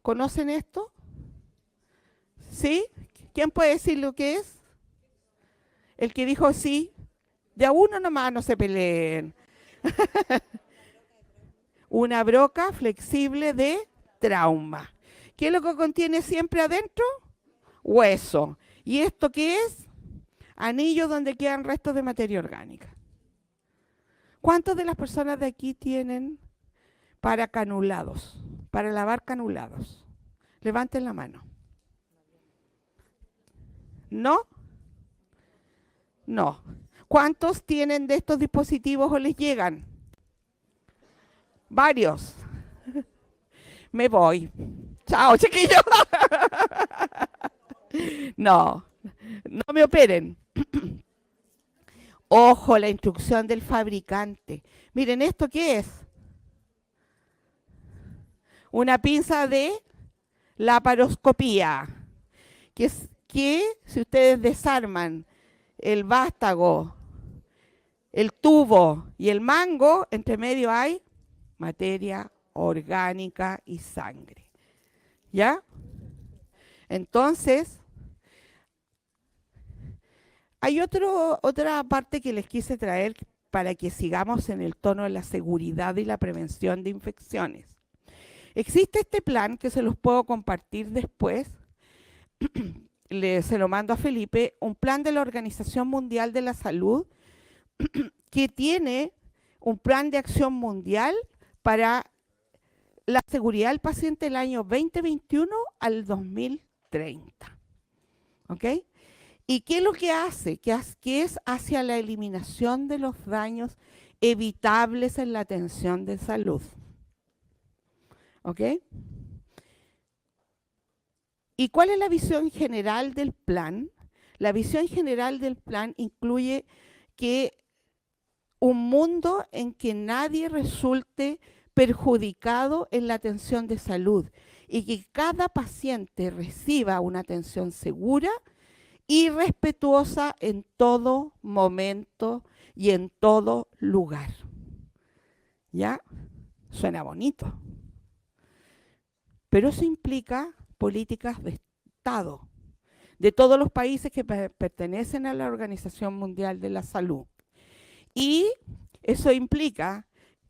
¿Conocen esto? ¿Sí? ¿Quién puede decir lo que es? El que dijo sí. De a uno nomás, no se peleen. Una broca flexible de trauma. ¿Qué es lo que contiene siempre adentro? Hueso. ¿Y esto qué es? Anillo donde quedan restos de materia orgánica. ¿Cuántas de las personas de aquí tienen para canulados? Para lavar canulados. Levanten la mano. ¿No? No. ¿Cuántos tienen de estos dispositivos o les llegan? Varios. Me voy. Chao, chiquillos. No, no me operen. Ojo, la instrucción del fabricante. Miren, ¿esto qué es? Una pinza de laparoscopía. Que es que si ustedes desarman el vástago, el tubo y el mango, entre medio hay materia orgánica y sangre. ¿Ya? Entonces, hay otra parte que les quise traer para que sigamos en el tono de la seguridad y la prevención de infecciones. Existe este plan que se los puedo compartir después, se lo mando a Felipe, un plan de la Organización Mundial de la Salud que tiene un plan de acción mundial para la seguridad del paciente del año 2021 al 2030. ¿Ok? ¿Y qué es lo que hace? Que es hacia la eliminación de los daños evitables en la atención de salud. ¿Ok? ¿Y cuál es la visión general del plan? La visión general del plan incluye que un mundo en que nadie resulte perjudicado en la atención de salud y que cada paciente reciba una atención segura y respetuosa en todo momento y en todo lugar. ¿Ya? Suena bonito. Pero eso implica políticas de Estado, de todos los países que pertenecen a la Organización Mundial de la Salud. Y eso implica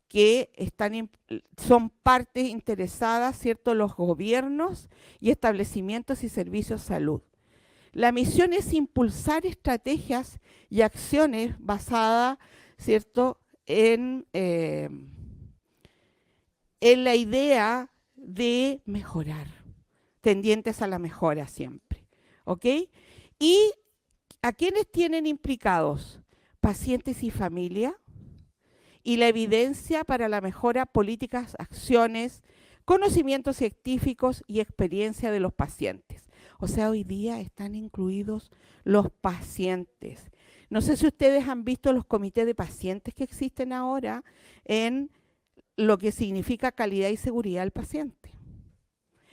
que son partes interesadas, ¿cierto?, los gobiernos y establecimientos y servicios de salud. La misión es impulsar estrategias y acciones basadas, ¿cierto?, en la idea de mejorar, tendientes a la mejora siempre. ¿Ok? ¿Y a quiénes tienen implicados? Pacientes y familia, y la evidencia para la mejora, políticas, acciones, conocimientos científicos y experiencia de los pacientes. O sea, hoy día están incluidos los pacientes. No sé si ustedes han visto los comités de pacientes que existen ahora en lo que significa calidad y seguridad del paciente,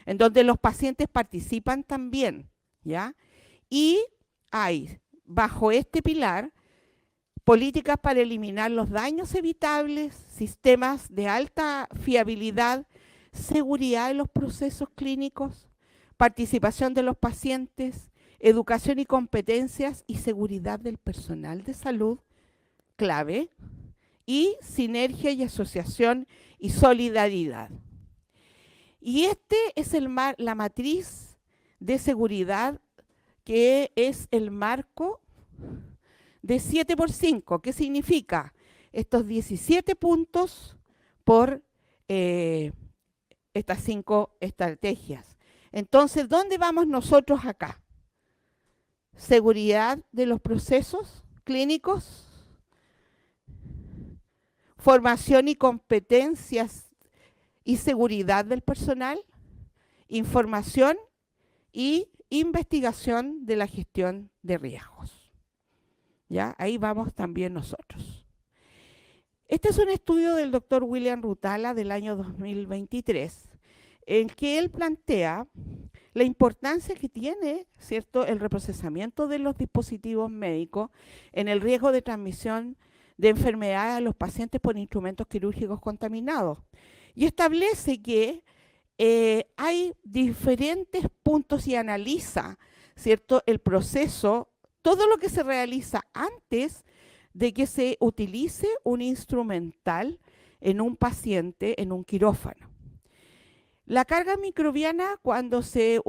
en donde los pacientes participan también, ¿ya? Y hay, bajo este pilar, políticas para eliminar los daños evitables, sistemas de alta fiabilidad, seguridad en los procesos clínicos, participación de los pacientes, educación y competencias y seguridad del personal de salud, clave, y sinergia y asociación y solidaridad. Y este es la matriz de seguridad, que es el marco de 7×5. ¿Qué significa? Estos 17 puntos por estas 5 estrategias. Entonces, ¿dónde vamos nosotros acá? Seguridad de los procesos clínicos, formación y competencias y seguridad del personal, información y investigación de la gestión de riesgos. ¿Ya? Ahí vamos también nosotros. Este es un estudio del doctor William Rutala del año 2023, en que él plantea la importancia que tiene, ¿cierto?, el reprocesamiento de los dispositivos médicos en el riesgo de transmisión de enfermedades a los pacientes por instrumentos quirúrgicos contaminados. Y establece que hay diferentes puntos y analiza, ¿cierto?, el proceso, todo lo que se realiza antes de que se utilice un instrumental en un paciente, en un quirófano. La carga microbiana, cuando se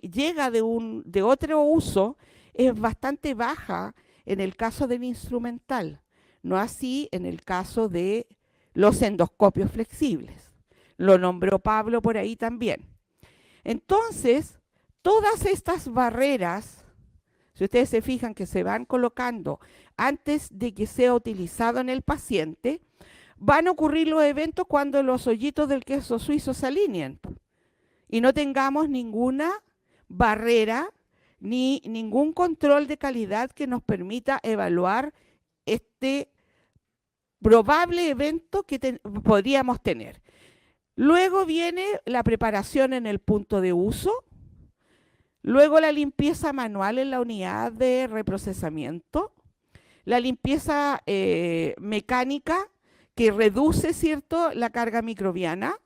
llega de otro uso, es bastante baja en el caso del instrumental, no así en el caso de los endoscopios flexibles. Lo nombró Pablo por ahí también. Entonces, todas estas barreras, si ustedes se fijan que se van colocando antes de que sea utilizado en el paciente, van a ocurrir los eventos cuando los hoyitos del queso suizo se alineen y no tengamos ninguna barrera ni ningún control de calidad que nos permita evaluar este probable evento que podríamos tener. Luego viene la preparación en el punto de uso, luego la limpieza manual en la unidad de reprocesamiento, la limpieza mecánica que reduce, ¿cierto?, la carga microbiana.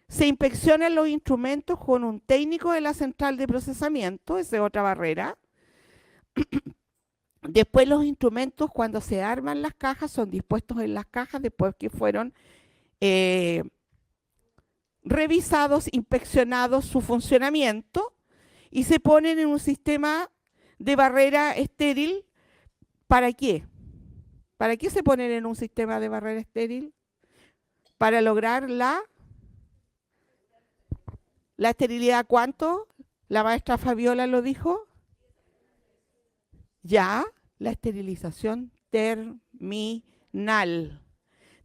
Se inspeccionan los instrumentos con un técnico de la central de procesamiento, esa es otra barrera. Después los instrumentos, cuando se arman las cajas, son dispuestos en las cajas después que fueron revisados, inspeccionados su funcionamiento y se ponen en un sistema de barrera estéril. ¿Para qué? ¿Para qué se ponen en un sistema de barrera estéril? Para lograr la esterilidad. ¿Cuánto? La maestra Fabiola lo dijo. Ya, la esterilización terminal.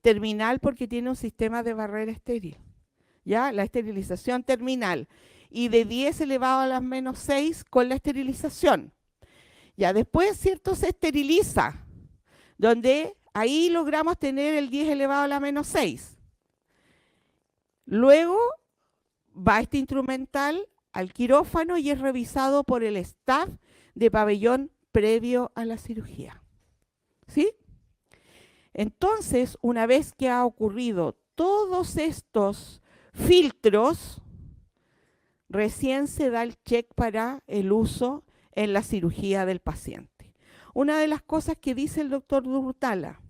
Terminal porque tiene un sistema de barrera estéril. Ya, la esterilización terminal. Y de 10 elevado a las menos 6 con la esterilización. Ya, después, ¿cierto? Se esteriliza, donde ahí logramos tener el 10 elevado a la menos 6. Luego va este instrumental al quirófano y es revisado por el staff de pabellón previo a la cirugía. ¿Sí? Entonces, una vez que ha ocurrido todos estos filtros, recién se da el check para el uso en la cirugía del paciente. Una de las cosas que dice el doctor Durtala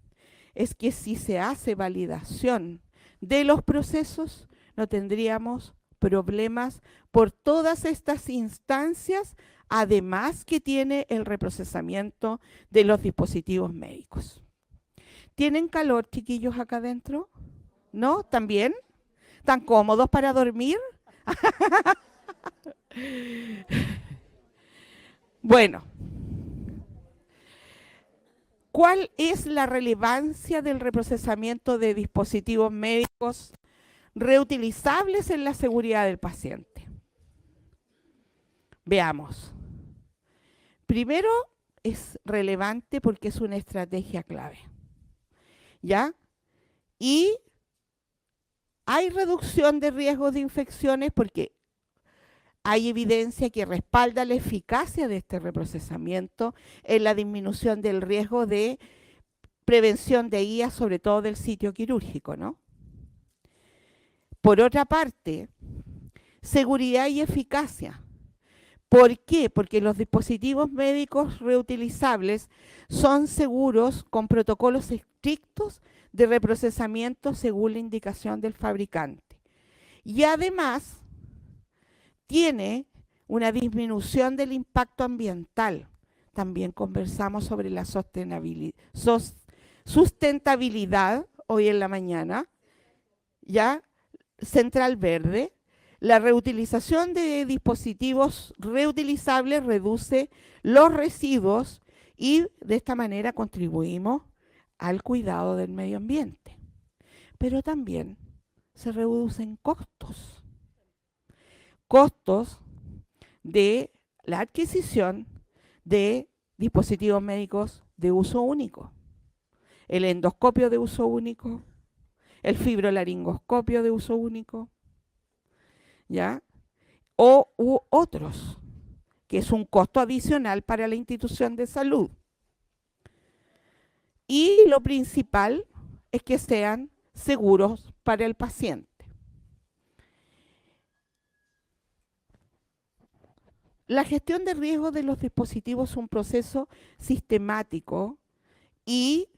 es que si se hace validación de los procesos, no tendríamos problemas por todas estas instancias, además que tiene el reprocesamiento de los dispositivos médicos. ¿Tienen calor, chiquillos, acá adentro? ¿No? ¿También? ¿Están cómodos para dormir? Bueno, ¿cuál es la relevancia del reprocesamiento de dispositivos médicos reutilizables en la seguridad del paciente? Veamos. Primero, es relevante porque es una estrategia clave. ¿Ya? Y hay reducción de riesgos de infecciones porque hay evidencia que respalda la eficacia de este reprocesamiento en la disminución del riesgo de prevención de IA, sobre todo del sitio quirúrgico, ¿no? Por otra parte, seguridad y eficacia. ¿Por qué? Porque los dispositivos médicos reutilizables son seguros con protocolos estrictos de reprocesamiento según la indicación del fabricante. Y además, tiene una disminución del impacto ambiental. También conversamos sobre la sustentabilidad hoy en la mañana, ¿ya? Central Verde. La reutilización de dispositivos reutilizables reduce los residuos y de esta manera contribuimos al cuidado del medio ambiente. Pero también se reducen costos. Costos de la adquisición de dispositivos médicos de uso único. El endoscopio de uso único, el fibrolaringoscopio de uso único, ¿ya? U otros, que es un costo adicional para la institución de salud. Y lo principal es que sean seguros para el paciente. La gestión de riesgo de los dispositivos es un proceso sistemático y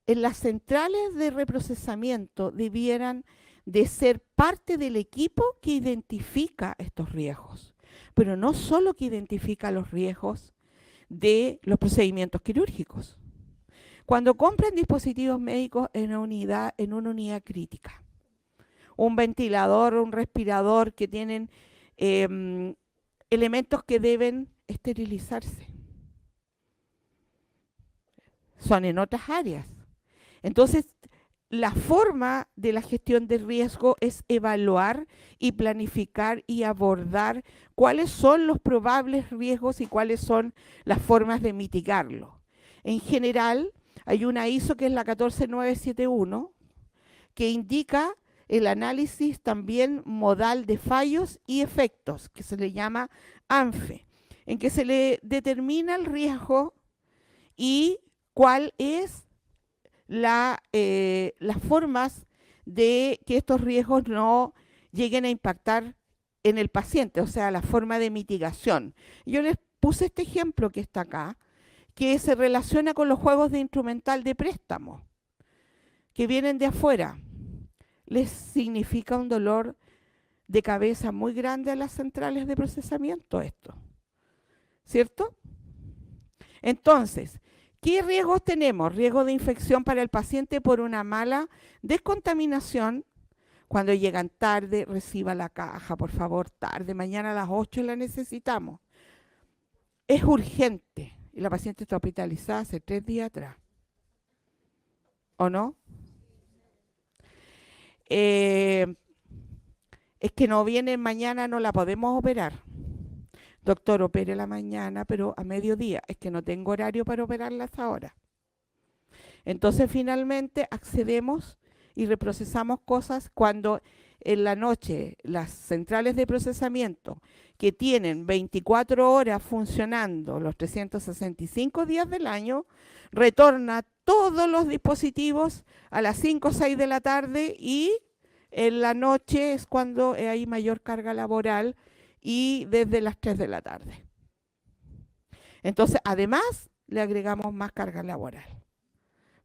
en las centrales de reprocesamiento debieran de ser parte del equipo que identifica estos riesgos, pero no solo que identifica los riesgos de los procedimientos quirúrgicos. Cuando compran dispositivos médicos en una unidad crítica, un ventilador, un respirador que tienen elementos que deben esterilizarse, son en otras áreas. Entonces, la forma de la gestión de riesgo es evaluar y planificar y abordar cuáles son los probables riesgos y cuáles son las formas de mitigarlo. En general, hay una ISO que es la 14971, que indica el análisis también modal de fallos y efectos, que se le llama ANFE, en que se le determina el riesgo y cuál es las formas de que estos riesgos no lleguen a impactar en el paciente, o sea, la forma de mitigación. Yo les puse este ejemplo que está acá, que se relaciona con los juegos de instrumental de préstamo, que vienen de afuera. Les significa un dolor de cabeza muy grande a las centrales de procesamiento esto, ¿cierto? Entonces, ¿qué riesgos tenemos? Riesgo de infección para el paciente por una mala descontaminación. Cuando llegan tarde, reciba la caja, por favor, tarde, mañana a las 8 la necesitamos. Es urgente y la paciente está hospitalizada hace 3 días atrás. ¿O no? Es que no viene mañana, no la podemos operar. Doctor, opere la mañana, pero a mediodía. Es que no tengo horario para operarla hasta ahora. Entonces, finalmente, accedemos y reprocesamos cosas cuando en la noche las centrales de procesamiento que tienen 24 horas funcionando los 365 días del año, retorna todos los dispositivos a las 5 o 6 de la tarde y en la noche es cuando hay mayor carga laboral y desde las 3 de la tarde. Entonces, además, le agregamos más carga laboral,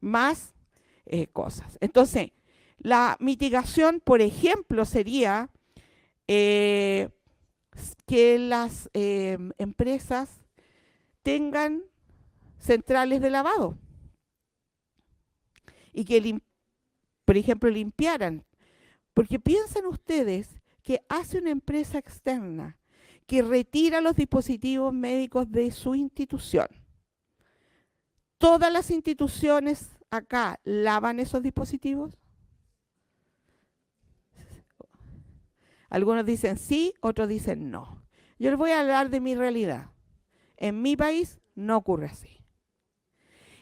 más cosas. Entonces, la mitigación, por ejemplo, sería que las empresas tengan centrales de lavado y que, por ejemplo, limpiaran. Porque piensen ustedes que hace una empresa externa que retira los dispositivos médicos de su institución. ¿Todas las instituciones acá lavan esos dispositivos? Algunos dicen sí, otros dicen no. Yo les voy a hablar de mi realidad. En mi país no ocurre así.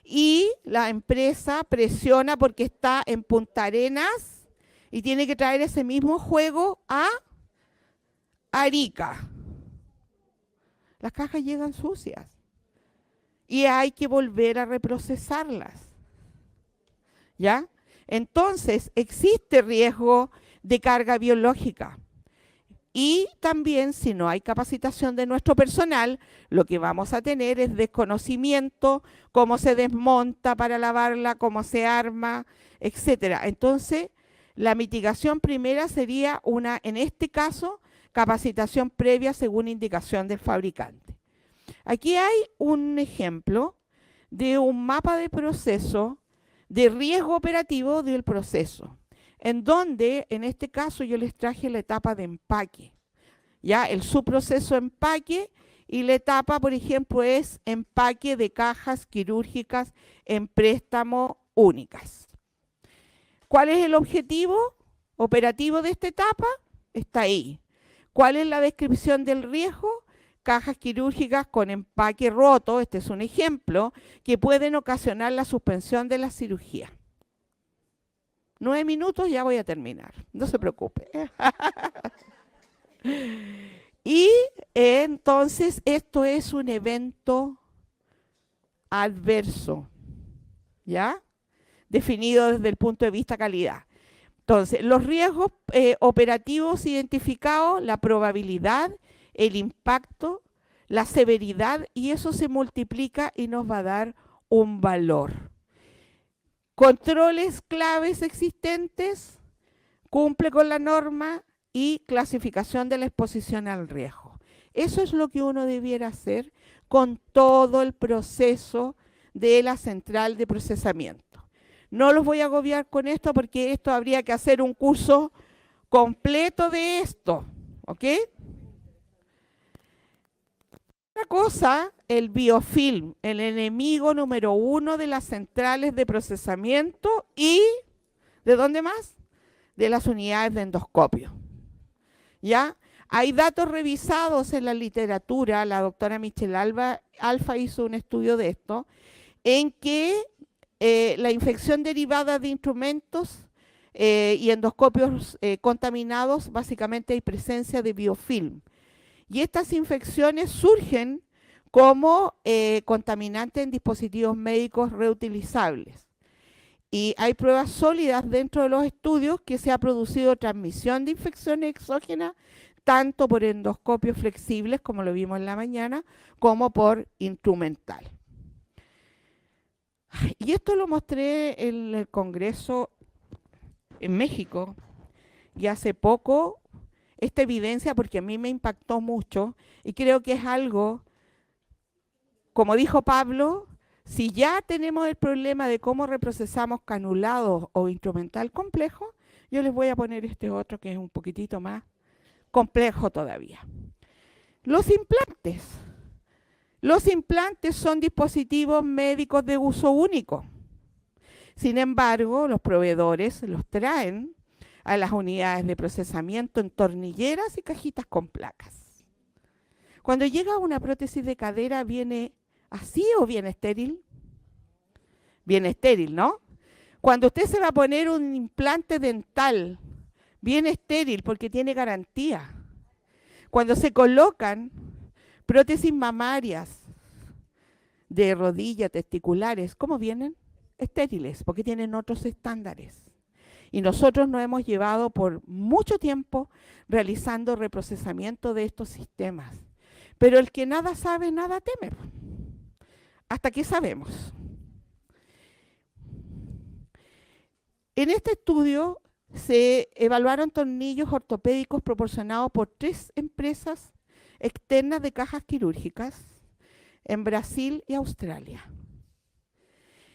Y la empresa presiona porque está en Punta Arenas y tiene que traer ese mismo juego a Arica. Las cajas llegan sucias y hay que volver a reprocesarlas. ¿Ya? Entonces, existe riesgo de carga biológica. Y también, si no hay capacitación de nuestro personal, lo que vamos a tener es desconocimiento, cómo se desmonta para lavarla, cómo se arma, etcétera. Entonces, la mitigación primera sería en este caso, capacitación previa según indicación del fabricante. Aquí hay un ejemplo de un mapa de proceso de riesgo operativo del proceso, en donde, en este caso, yo les traje la etapa de empaque, ya el subproceso empaque, y la etapa, por ejemplo, es empaque de cajas quirúrgicas en préstamo únicas. ¿Cuál es el objetivo operativo de esta etapa? Está ahí. ¿Cuál es la descripción del riesgo? Cajas quirúrgicas con empaque roto, este es un ejemplo, que pueden ocasionar la suspensión de la cirugía. 9 minutos, ya voy a terminar, no se preocupe. Y entonces esto es un evento adverso, ¿ya? Definido desde el punto de vista calidad. Entonces, los riesgos operativos identificados, la probabilidad, el impacto, la severidad, y eso se multiplica y nos va a dar un valor. Controles claves existentes, cumple con la norma y clasificación de la exposición al riesgo. Eso es lo que uno debiera hacer con todo el proceso de la central de procesamiento. No los voy a agobiar con esto porque esto habría que hacer un curso completo de esto, ¿ok? Otra cosa, el biofilm, el enemigo número 1 de las centrales de procesamiento y ¿De dónde más? De las unidades de endoscopio. ¿Ya? Hay datos revisados en la literatura, la doctora Michelle Alfa hizo un estudio de esto, en que la infección derivada de instrumentos y endoscopios contaminados, básicamente hay presencia de biofilm. Y estas infecciones surgen como contaminantes en dispositivos médicos reutilizables. Y hay pruebas sólidas dentro de los estudios que se ha producido transmisión de infecciones exógenas tanto por endoscopios flexibles, como lo vimos en la mañana, como por instrumental. Y esto lo mostré en el Congreso en México, y hace poco, esta evidencia, porque a mí me impactó mucho, y creo que es algo, como dijo Pablo, si ya tenemos el problema de cómo reprocesamos canulados o instrumental complejo, yo les voy a poner este otro que es un poquitito más complejo todavía. Los implantes. Los implantes son dispositivos médicos de uso único. Sin embargo, los proveedores los traen a las unidades de procesamiento en tornilleras y cajitas con placas. Cuando llega una prótesis de cadera, ¿viene así o viene estéril? Viene estéril, ¿no? Cuando usted se va a poner un implante dental, viene estéril porque tiene garantía. Cuando se colocan prótesis mamarias de rodilla, testiculares, ¿cómo vienen? Estériles, porque tienen otros estándares. Y nosotros nos hemos llevado por mucho tiempo realizando reprocesamiento de estos sistemas. Pero el que nada sabe, nada teme. Hasta que sabemos. En este estudio se evaluaron tornillos ortopédicos proporcionados por 3 empresas externas de cajas quirúrgicas en Brasil y Australia.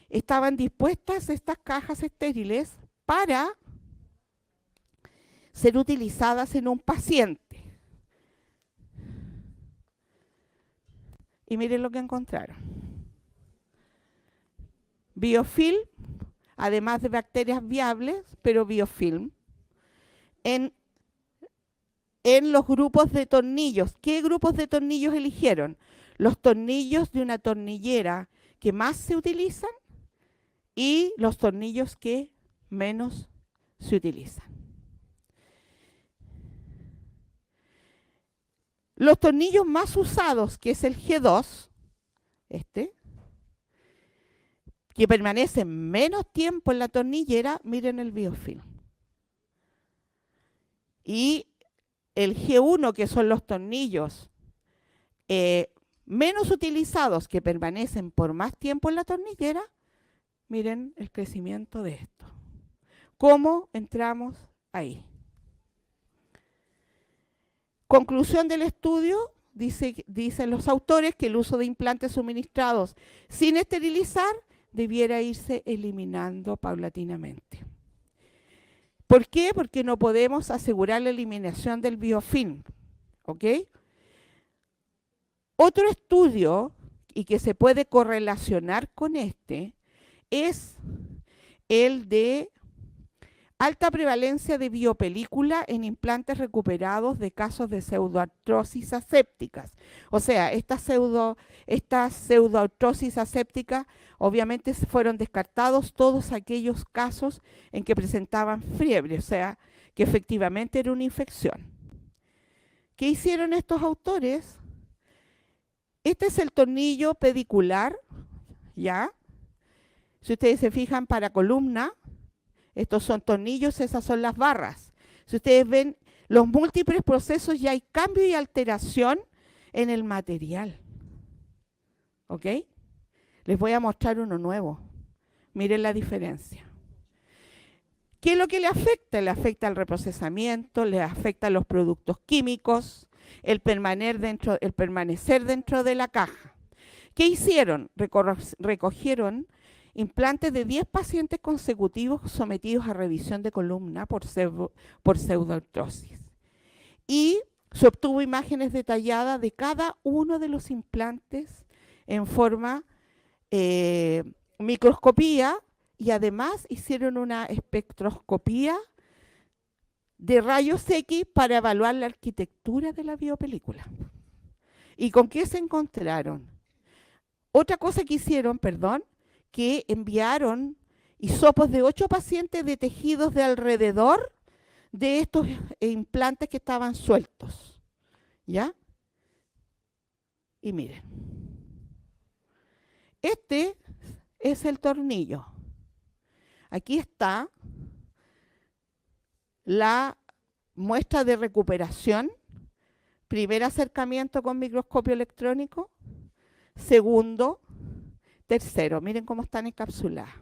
Estaban dispuestas estas cajas estériles para ser utilizadas en un paciente. Y miren lo que encontraron. Biofilm, además de bacterias viables, pero biofilm, en los grupos de tornillos. ¿Qué grupos de tornillos eligieron? Los tornillos de una tornillera que más se utilizan y los tornillos que menos se utilizan. Los tornillos más usados, que es el G2, que permanecen menos tiempo en la tornillera, miren el biofilm. Y el G1, que son los tornillos menos utilizados, que permanecen por más tiempo en la tornillera, miren el crecimiento de esto. ¿Cómo entramos ahí? Conclusión del estudio, dicen los autores que el uso de implantes suministrados sin esterilizar debiera irse eliminando paulatinamente. ¿Por qué? Porque no podemos asegurar la eliminación del biofilm. ¿Ok? Otro estudio, y que se puede correlacionar con este, es el de alta prevalencia de biopelícula en implantes recuperados de casos de pseudoartrosis asépticas. O sea, estas pseudoartrosis asépticas obviamente fueron descartados todos aquellos casos en que presentaban fiebre, o sea, que efectivamente era una infección. ¿Qué hicieron estos autores? Este es el tornillo pedicular, ¿ya? Si ustedes se fijan para columna, estos son tornillos, esas son las barras. Si ustedes ven los múltiples procesos, ya hay cambio y alteración en el material. ¿Ok? Les voy a mostrar uno nuevo. Miren la diferencia. ¿Qué es lo que le afecta? Le afecta el reprocesamiento, le afecta los productos químicos, el permanecer dentro de la caja. ¿Qué hicieron? Recogieron implantes de 10 pacientes consecutivos sometidos a revisión de columna por pseudoartrosis. Y se obtuvo imágenes detalladas de cada uno de los implantes en forma microscopía y además hicieron una espectroscopía de rayos X para evaluar la arquitectura de la biopelícula. ¿Y con qué se encontraron? Otra cosa que hicieron, perdón, que enviaron hisopos de 8 pacientes de tejidos de alrededor de estos implantes que estaban sueltos. ¿Ya? Y miren, este es el tornillo. Aquí está la muestra de recuperación. Primer acercamiento con microscopio electrónico. Segundo, tercero. Miren cómo están encapsuladas.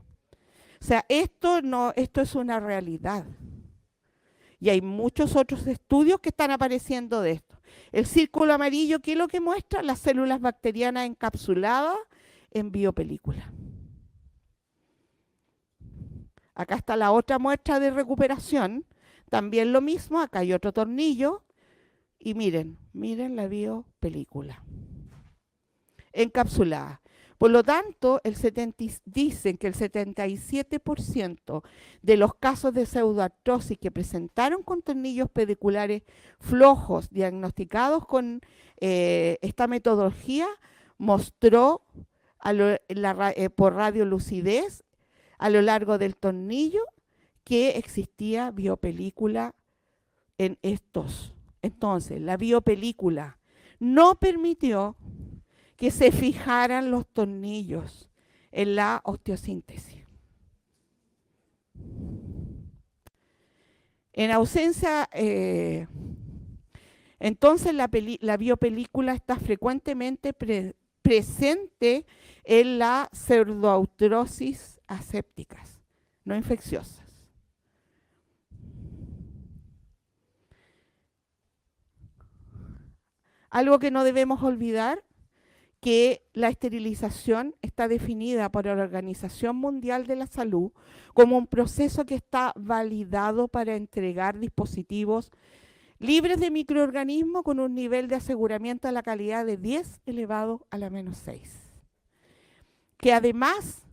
O sea, esto es una realidad. Y hay muchos otros estudios que están apareciendo de esto. El círculo amarillo, ¿qué es lo que muestra? Las células bacterianas encapsuladas en biopelícula. Acá está la otra muestra de recuperación. También lo mismo, acá hay otro tornillo. Y miren la biopelícula encapsulada. Por lo tanto, dicen que el 77% de los casos de pseudoartrosis que presentaron con tornillos pediculares flojos diagnosticados con esta metodología mostró por radiolucidez a lo largo del tornillo que existía biopelícula en estos. Entonces, la biopelícula no permitió que se fijaran los tornillos en la osteosíntesis. En ausencia, entonces la biopelícula está frecuentemente presente en la pseudoartrosis asépticas, no infecciosas. Algo que no debemos olvidar, que la esterilización está definida por la Organización Mundial de la Salud como un proceso que está validado para entregar dispositivos libres de microorganismos con un nivel de aseguramiento de la calidad de 10 elevado a la menos 6. Que además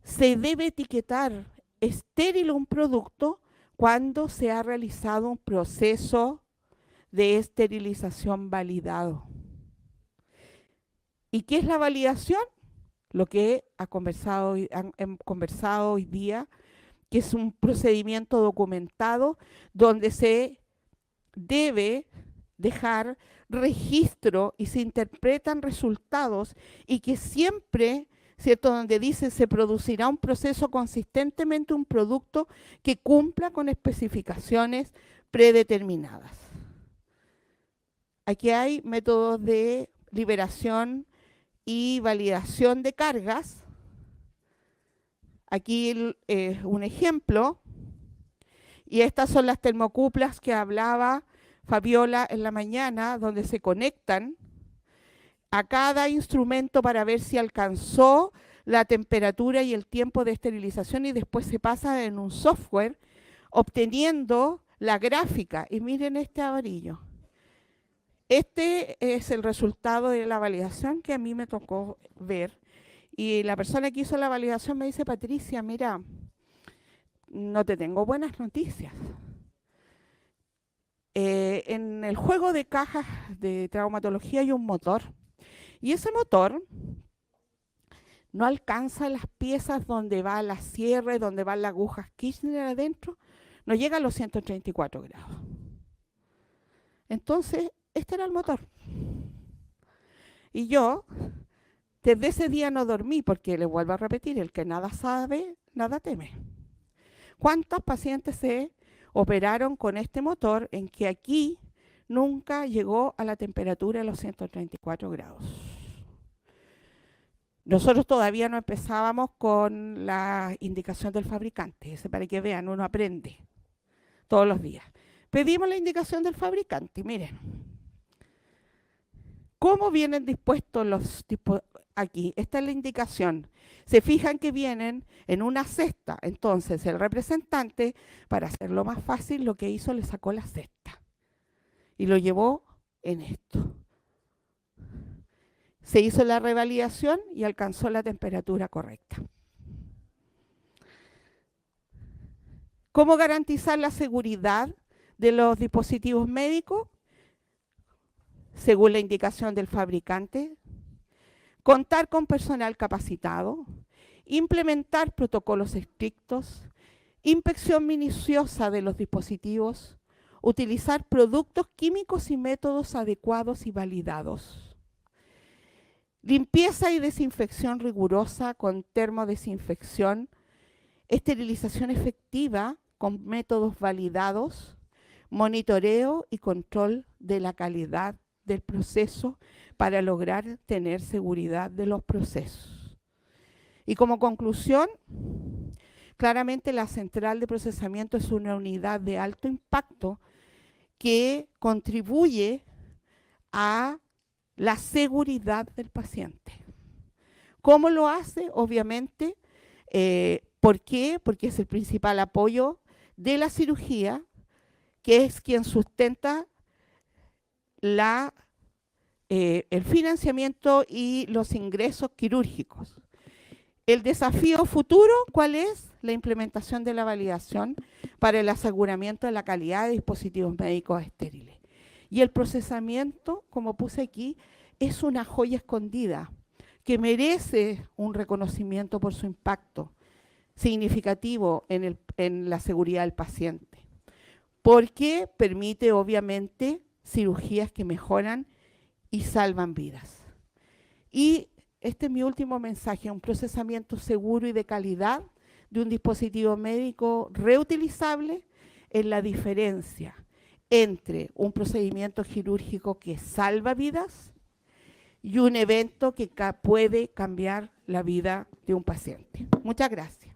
se debe etiquetar estéril un producto cuando se ha realizado un proceso de esterilización validado. ¿Y qué es la validación? Lo que han conversado hoy día, que es un procedimiento documentado donde se debe dejar registro y se interpretan resultados y que siempre, ¿cierto?, donde dice se producirá un proceso consistentemente, un producto que cumpla con especificaciones predeterminadas. Aquí hay métodos de liberación y validación de cargas. Aquí un ejemplo. Y estas son las termocuplas que hablaba Fabiola en la mañana, donde se conectan a cada instrumento para ver si alcanzó la temperatura y el tiempo de esterilización y después se pasa en un software obteniendo la gráfica. Y miren este amarillo. Este es el resultado de la validación que a mí me tocó ver. Y la persona que hizo la validación me dice, Patricia, mira, no te tengo buenas noticias. En el juego de cajas de traumatología hay un motor. Y ese motor no alcanza las piezas donde va la cierre, donde van las agujas Kirchner adentro, no llega a los 134 grados. Entonces, este era el motor. Y yo, desde ese día no dormí, porque le vuelvo a repetir, el que nada sabe, nada teme. ¿Cuántos pacientes se operaron con este motor en que aquí nunca llegó a la temperatura de los 134 grados? Nosotros todavía no empezábamos con la indicación del fabricante, ese para que vean, uno aprende todos los días. Pedimos la indicación del fabricante, miren. ¿Cómo vienen dispuestos los tipos aquí? Esta es la indicación. Se fijan que vienen en una cesta. Entonces el representante, para hacerlo más fácil, lo que hizo, le sacó la cesta y lo llevó en esto. Se hizo la revalidación y alcanzó la temperatura correcta. ¿Cómo garantizar la seguridad de los dispositivos médicos? Según la indicación del fabricante. Contar con personal capacitado. Implementar protocolos estrictos. Inspección minuciosa de los dispositivos. Utilizar productos químicos y métodos adecuados y validados. Limpieza y desinfección rigurosa con termodesinfección. Esterilización efectiva con métodos validados. Monitoreo y control de la calidad del proceso para lograr tener seguridad de los procesos. Y como conclusión, claramente la central de procesamiento es una unidad de alto impacto que contribuye a la seguridad del paciente. ¿Cómo lo hace? Obviamente, ¿por qué? Porque es el principal apoyo de la cirugía, que es quien sustenta el financiamiento y los ingresos quirúrgicos. El desafío futuro, ¿cuál es? La implementación de la validación para el aseguramiento de la calidad de dispositivos médicos estériles. Y el procesamiento, como puse aquí, es una joya escondida que merece un reconocimiento por su impacto significativo en la seguridad del paciente, porque permite obviamente cirugías que mejoran y salvan vidas. Y este es mi último mensaje: un procesamiento seguro y de calidad de un dispositivo médico reutilizable es la diferencia entre un procedimiento quirúrgico que salva vidas y un evento que puede cambiar la vida de un paciente. Muchas gracias.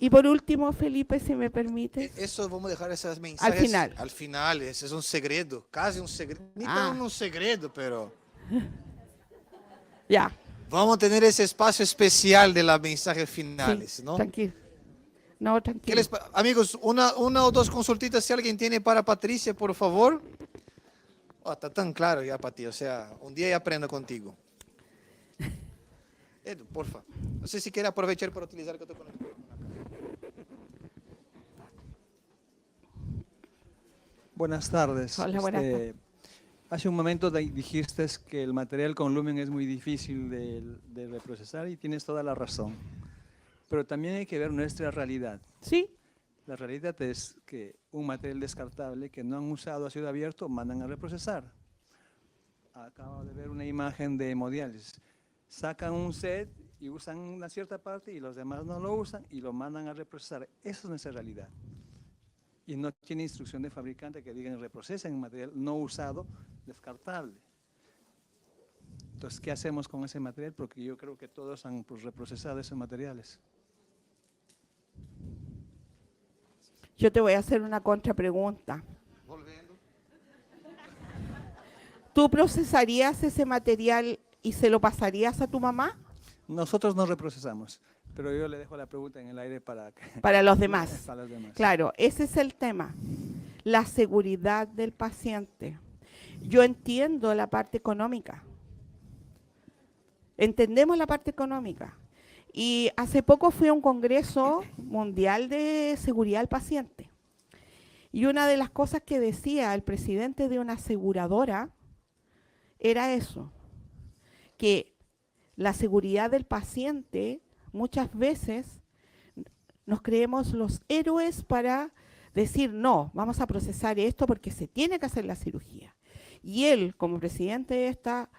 Y por último, Felipe, si me permites. Eso vamos a dejar esas mensajes al final. Al final, ese es un secreto, casi un secreto. Ni Ah. tan un secreto, pero Ya. vamos a tener ese espacio especial de los mensajes finales, Sí, ¿no? tranquilo. No, ¿Qué tranquilo. amigos, una o dos consultitas si alguien tiene para Patricia, por favor? Oh, está tan claro ya para ti, o sea, un día ya aprendo contigo. Edu, porfa. No sé si quiere aprovechar para utilizar que te conecto. Buenas tardes. Hola, buenas tardes. Hace un momento dijiste que el material con lumen es muy difícil de reprocesar y tienes toda la razón. Pero también hay que ver nuestra realidad. Sí, La realidad es que un material descartable que no han usado a cielo abierto mandan a reprocesar. Acabo de ver una imagen de hemodiálisis. Sacan un set y usan una cierta parte y los demás no lo usan y lo mandan a reprocesar. Esa es nuestra realidad. Y no tiene instrucción de fabricante que digan reprocesen material no usado, descartable. Entonces, ¿qué hacemos con ese material? Porque yo creo que todos han reprocesado esos materiales. yo te voy a hacer una contrapregunta. Volviendo. ¿Tú procesarías ese material y se lo pasarías a tu mamá? Nosotros no reprocesamos, pero yo le dejo la pregunta en el aire para los demás. para los demás. Claro, ese es el tema. La seguridad del paciente. Yo entiendo la parte económica. Entendemos la parte económica. Y hace poco fui a un congreso mundial de seguridad del paciente. Y una de las cosas que decía el presidente de una aseguradora era eso, que la seguridad del paciente muchas veces nos creemos los héroes para decir no, vamos a procesar esto porque se tiene que hacer la cirugía. Y él, como presidente de esta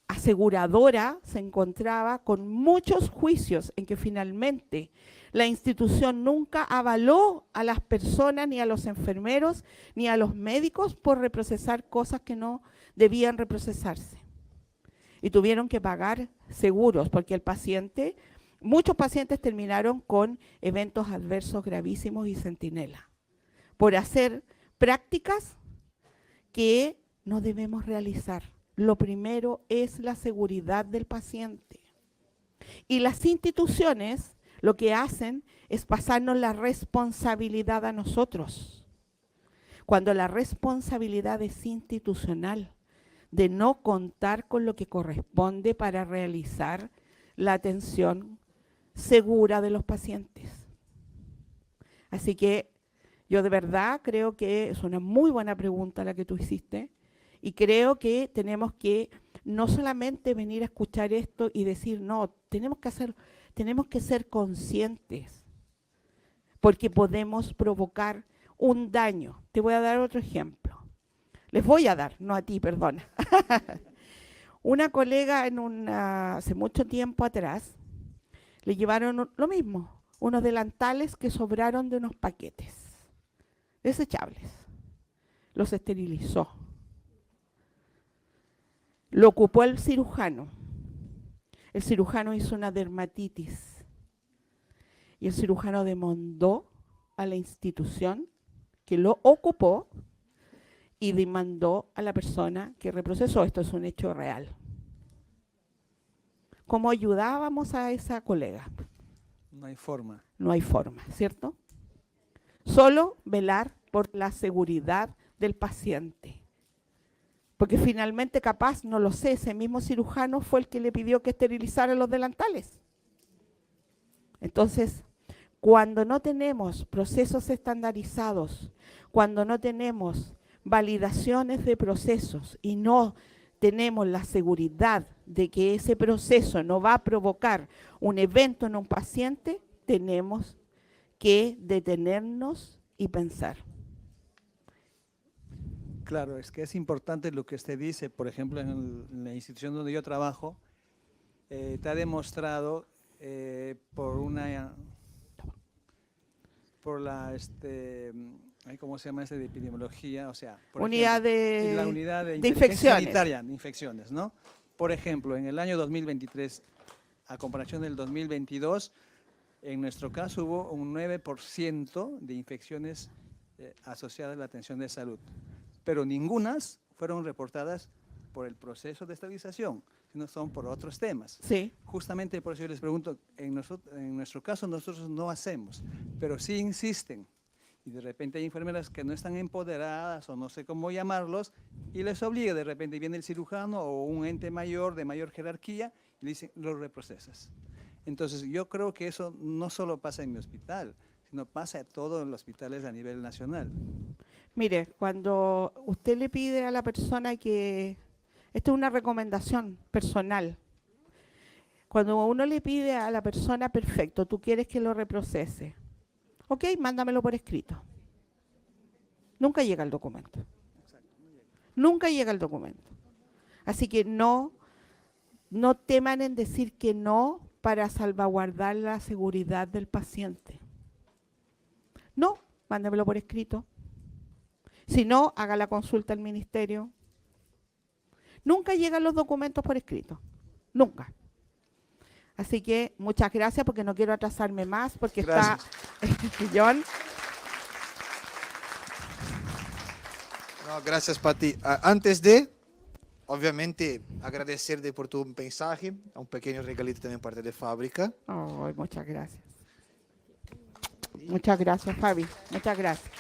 aseguradora, se encontraba con muchos juicios en que finalmente la institución nunca avaló a las personas, ni a los enfermeros, ni a los médicos por reprocesar cosas que no debían reprocesarse. Y tuvieron que pagar seguros porque muchos pacientes terminaron con eventos adversos gravísimos y centinela por hacer prácticas que no debemos realizar. Lo primero es la seguridad del paciente. Y las instituciones lo que hacen es pasarnos la responsabilidad a nosotros. Cuando la responsabilidad es institucional, de no contar con lo que corresponde para realizar la atención segura de los pacientes. Así que yo de verdad creo que es una muy buena pregunta la que tú hiciste y creo que tenemos que no solamente venir a escuchar esto y decir, no, tenemos que ser conscientes porque podemos provocar un daño. Te voy a dar otro ejemplo. Les voy a dar, no a ti, perdona. Una colega hace mucho tiempo atrás le llevaron lo mismo, unos delantales que sobraron de unos paquetes desechables. Los esterilizó. Lo ocupó el cirujano. El cirujano hizo una dermatitis. Y el cirujano demandó a la institución que lo ocupó y demandó a la persona que reprocesó. Esto es un hecho real. ¿Cómo ayudábamos a esa colega? No hay forma. No hay forma, ¿cierto? Solo velar por la seguridad del paciente. Porque finalmente, capaz, no lo sé, ese mismo cirujano fue el que le pidió que esterilizara los delantales. Entonces, cuando no tenemos procesos estandarizados, cuando no tenemos validaciones de procesos y no tenemos la seguridad de que ese proceso no va a provocar un evento en un paciente, tenemos que detenernos y pensar. Claro, es que es importante lo que usted dice. Por ejemplo, en la institución donde yo trabajo, te ha demostrado por la ¿cómo se llama de epidemiología? O sea, por Unidad ejemplo, la unidad de inteligencia infecciones. sanitaria, de infecciones, ¿no? Por ejemplo, en el año 2023, a comparación del 2022, en nuestro caso hubo un 9% de infecciones asociadas a la atención de salud, pero ningunas fueron reportadas por el proceso de estabilización, sino son por otros temas. Sí. Justamente por eso yo les pregunto, en nuestro caso nosotros no hacemos, pero sí insisten. Y de repente hay enfermeras que no están empoderadas o no sé cómo llamarlos y les obliga, de repente viene el cirujano o un ente mayor de mayor jerarquía y le dicen, lo reprocesas. Entonces yo creo que eso no solo pasa en mi hospital, sino pasa en todos los hospitales a nivel nacional. Mire, cuando usted le pide a la persona que, esto es una recomendación personal, cuando uno le pide a la persona, perfecto, tú quieres que lo reprocese, ok, mándamelo por escrito. Nunca llega el documento. Nunca llega el documento. Así que no teman en decir que no para salvaguardar la seguridad del paciente. No, mándamelo por escrito. Si no, haga la consulta al ministerio. Nunca llegan los documentos por escrito. Nunca. Así que muchas gracias porque no quiero atrasarme más porque Gracias. está John. No, gracias, Pati. Antes de, obviamente, agradecerte por tu mensaje, un pequeño regalito también parte de fábrica. Oh, muchas gracias. Muchas gracias, Fabi. Muchas gracias.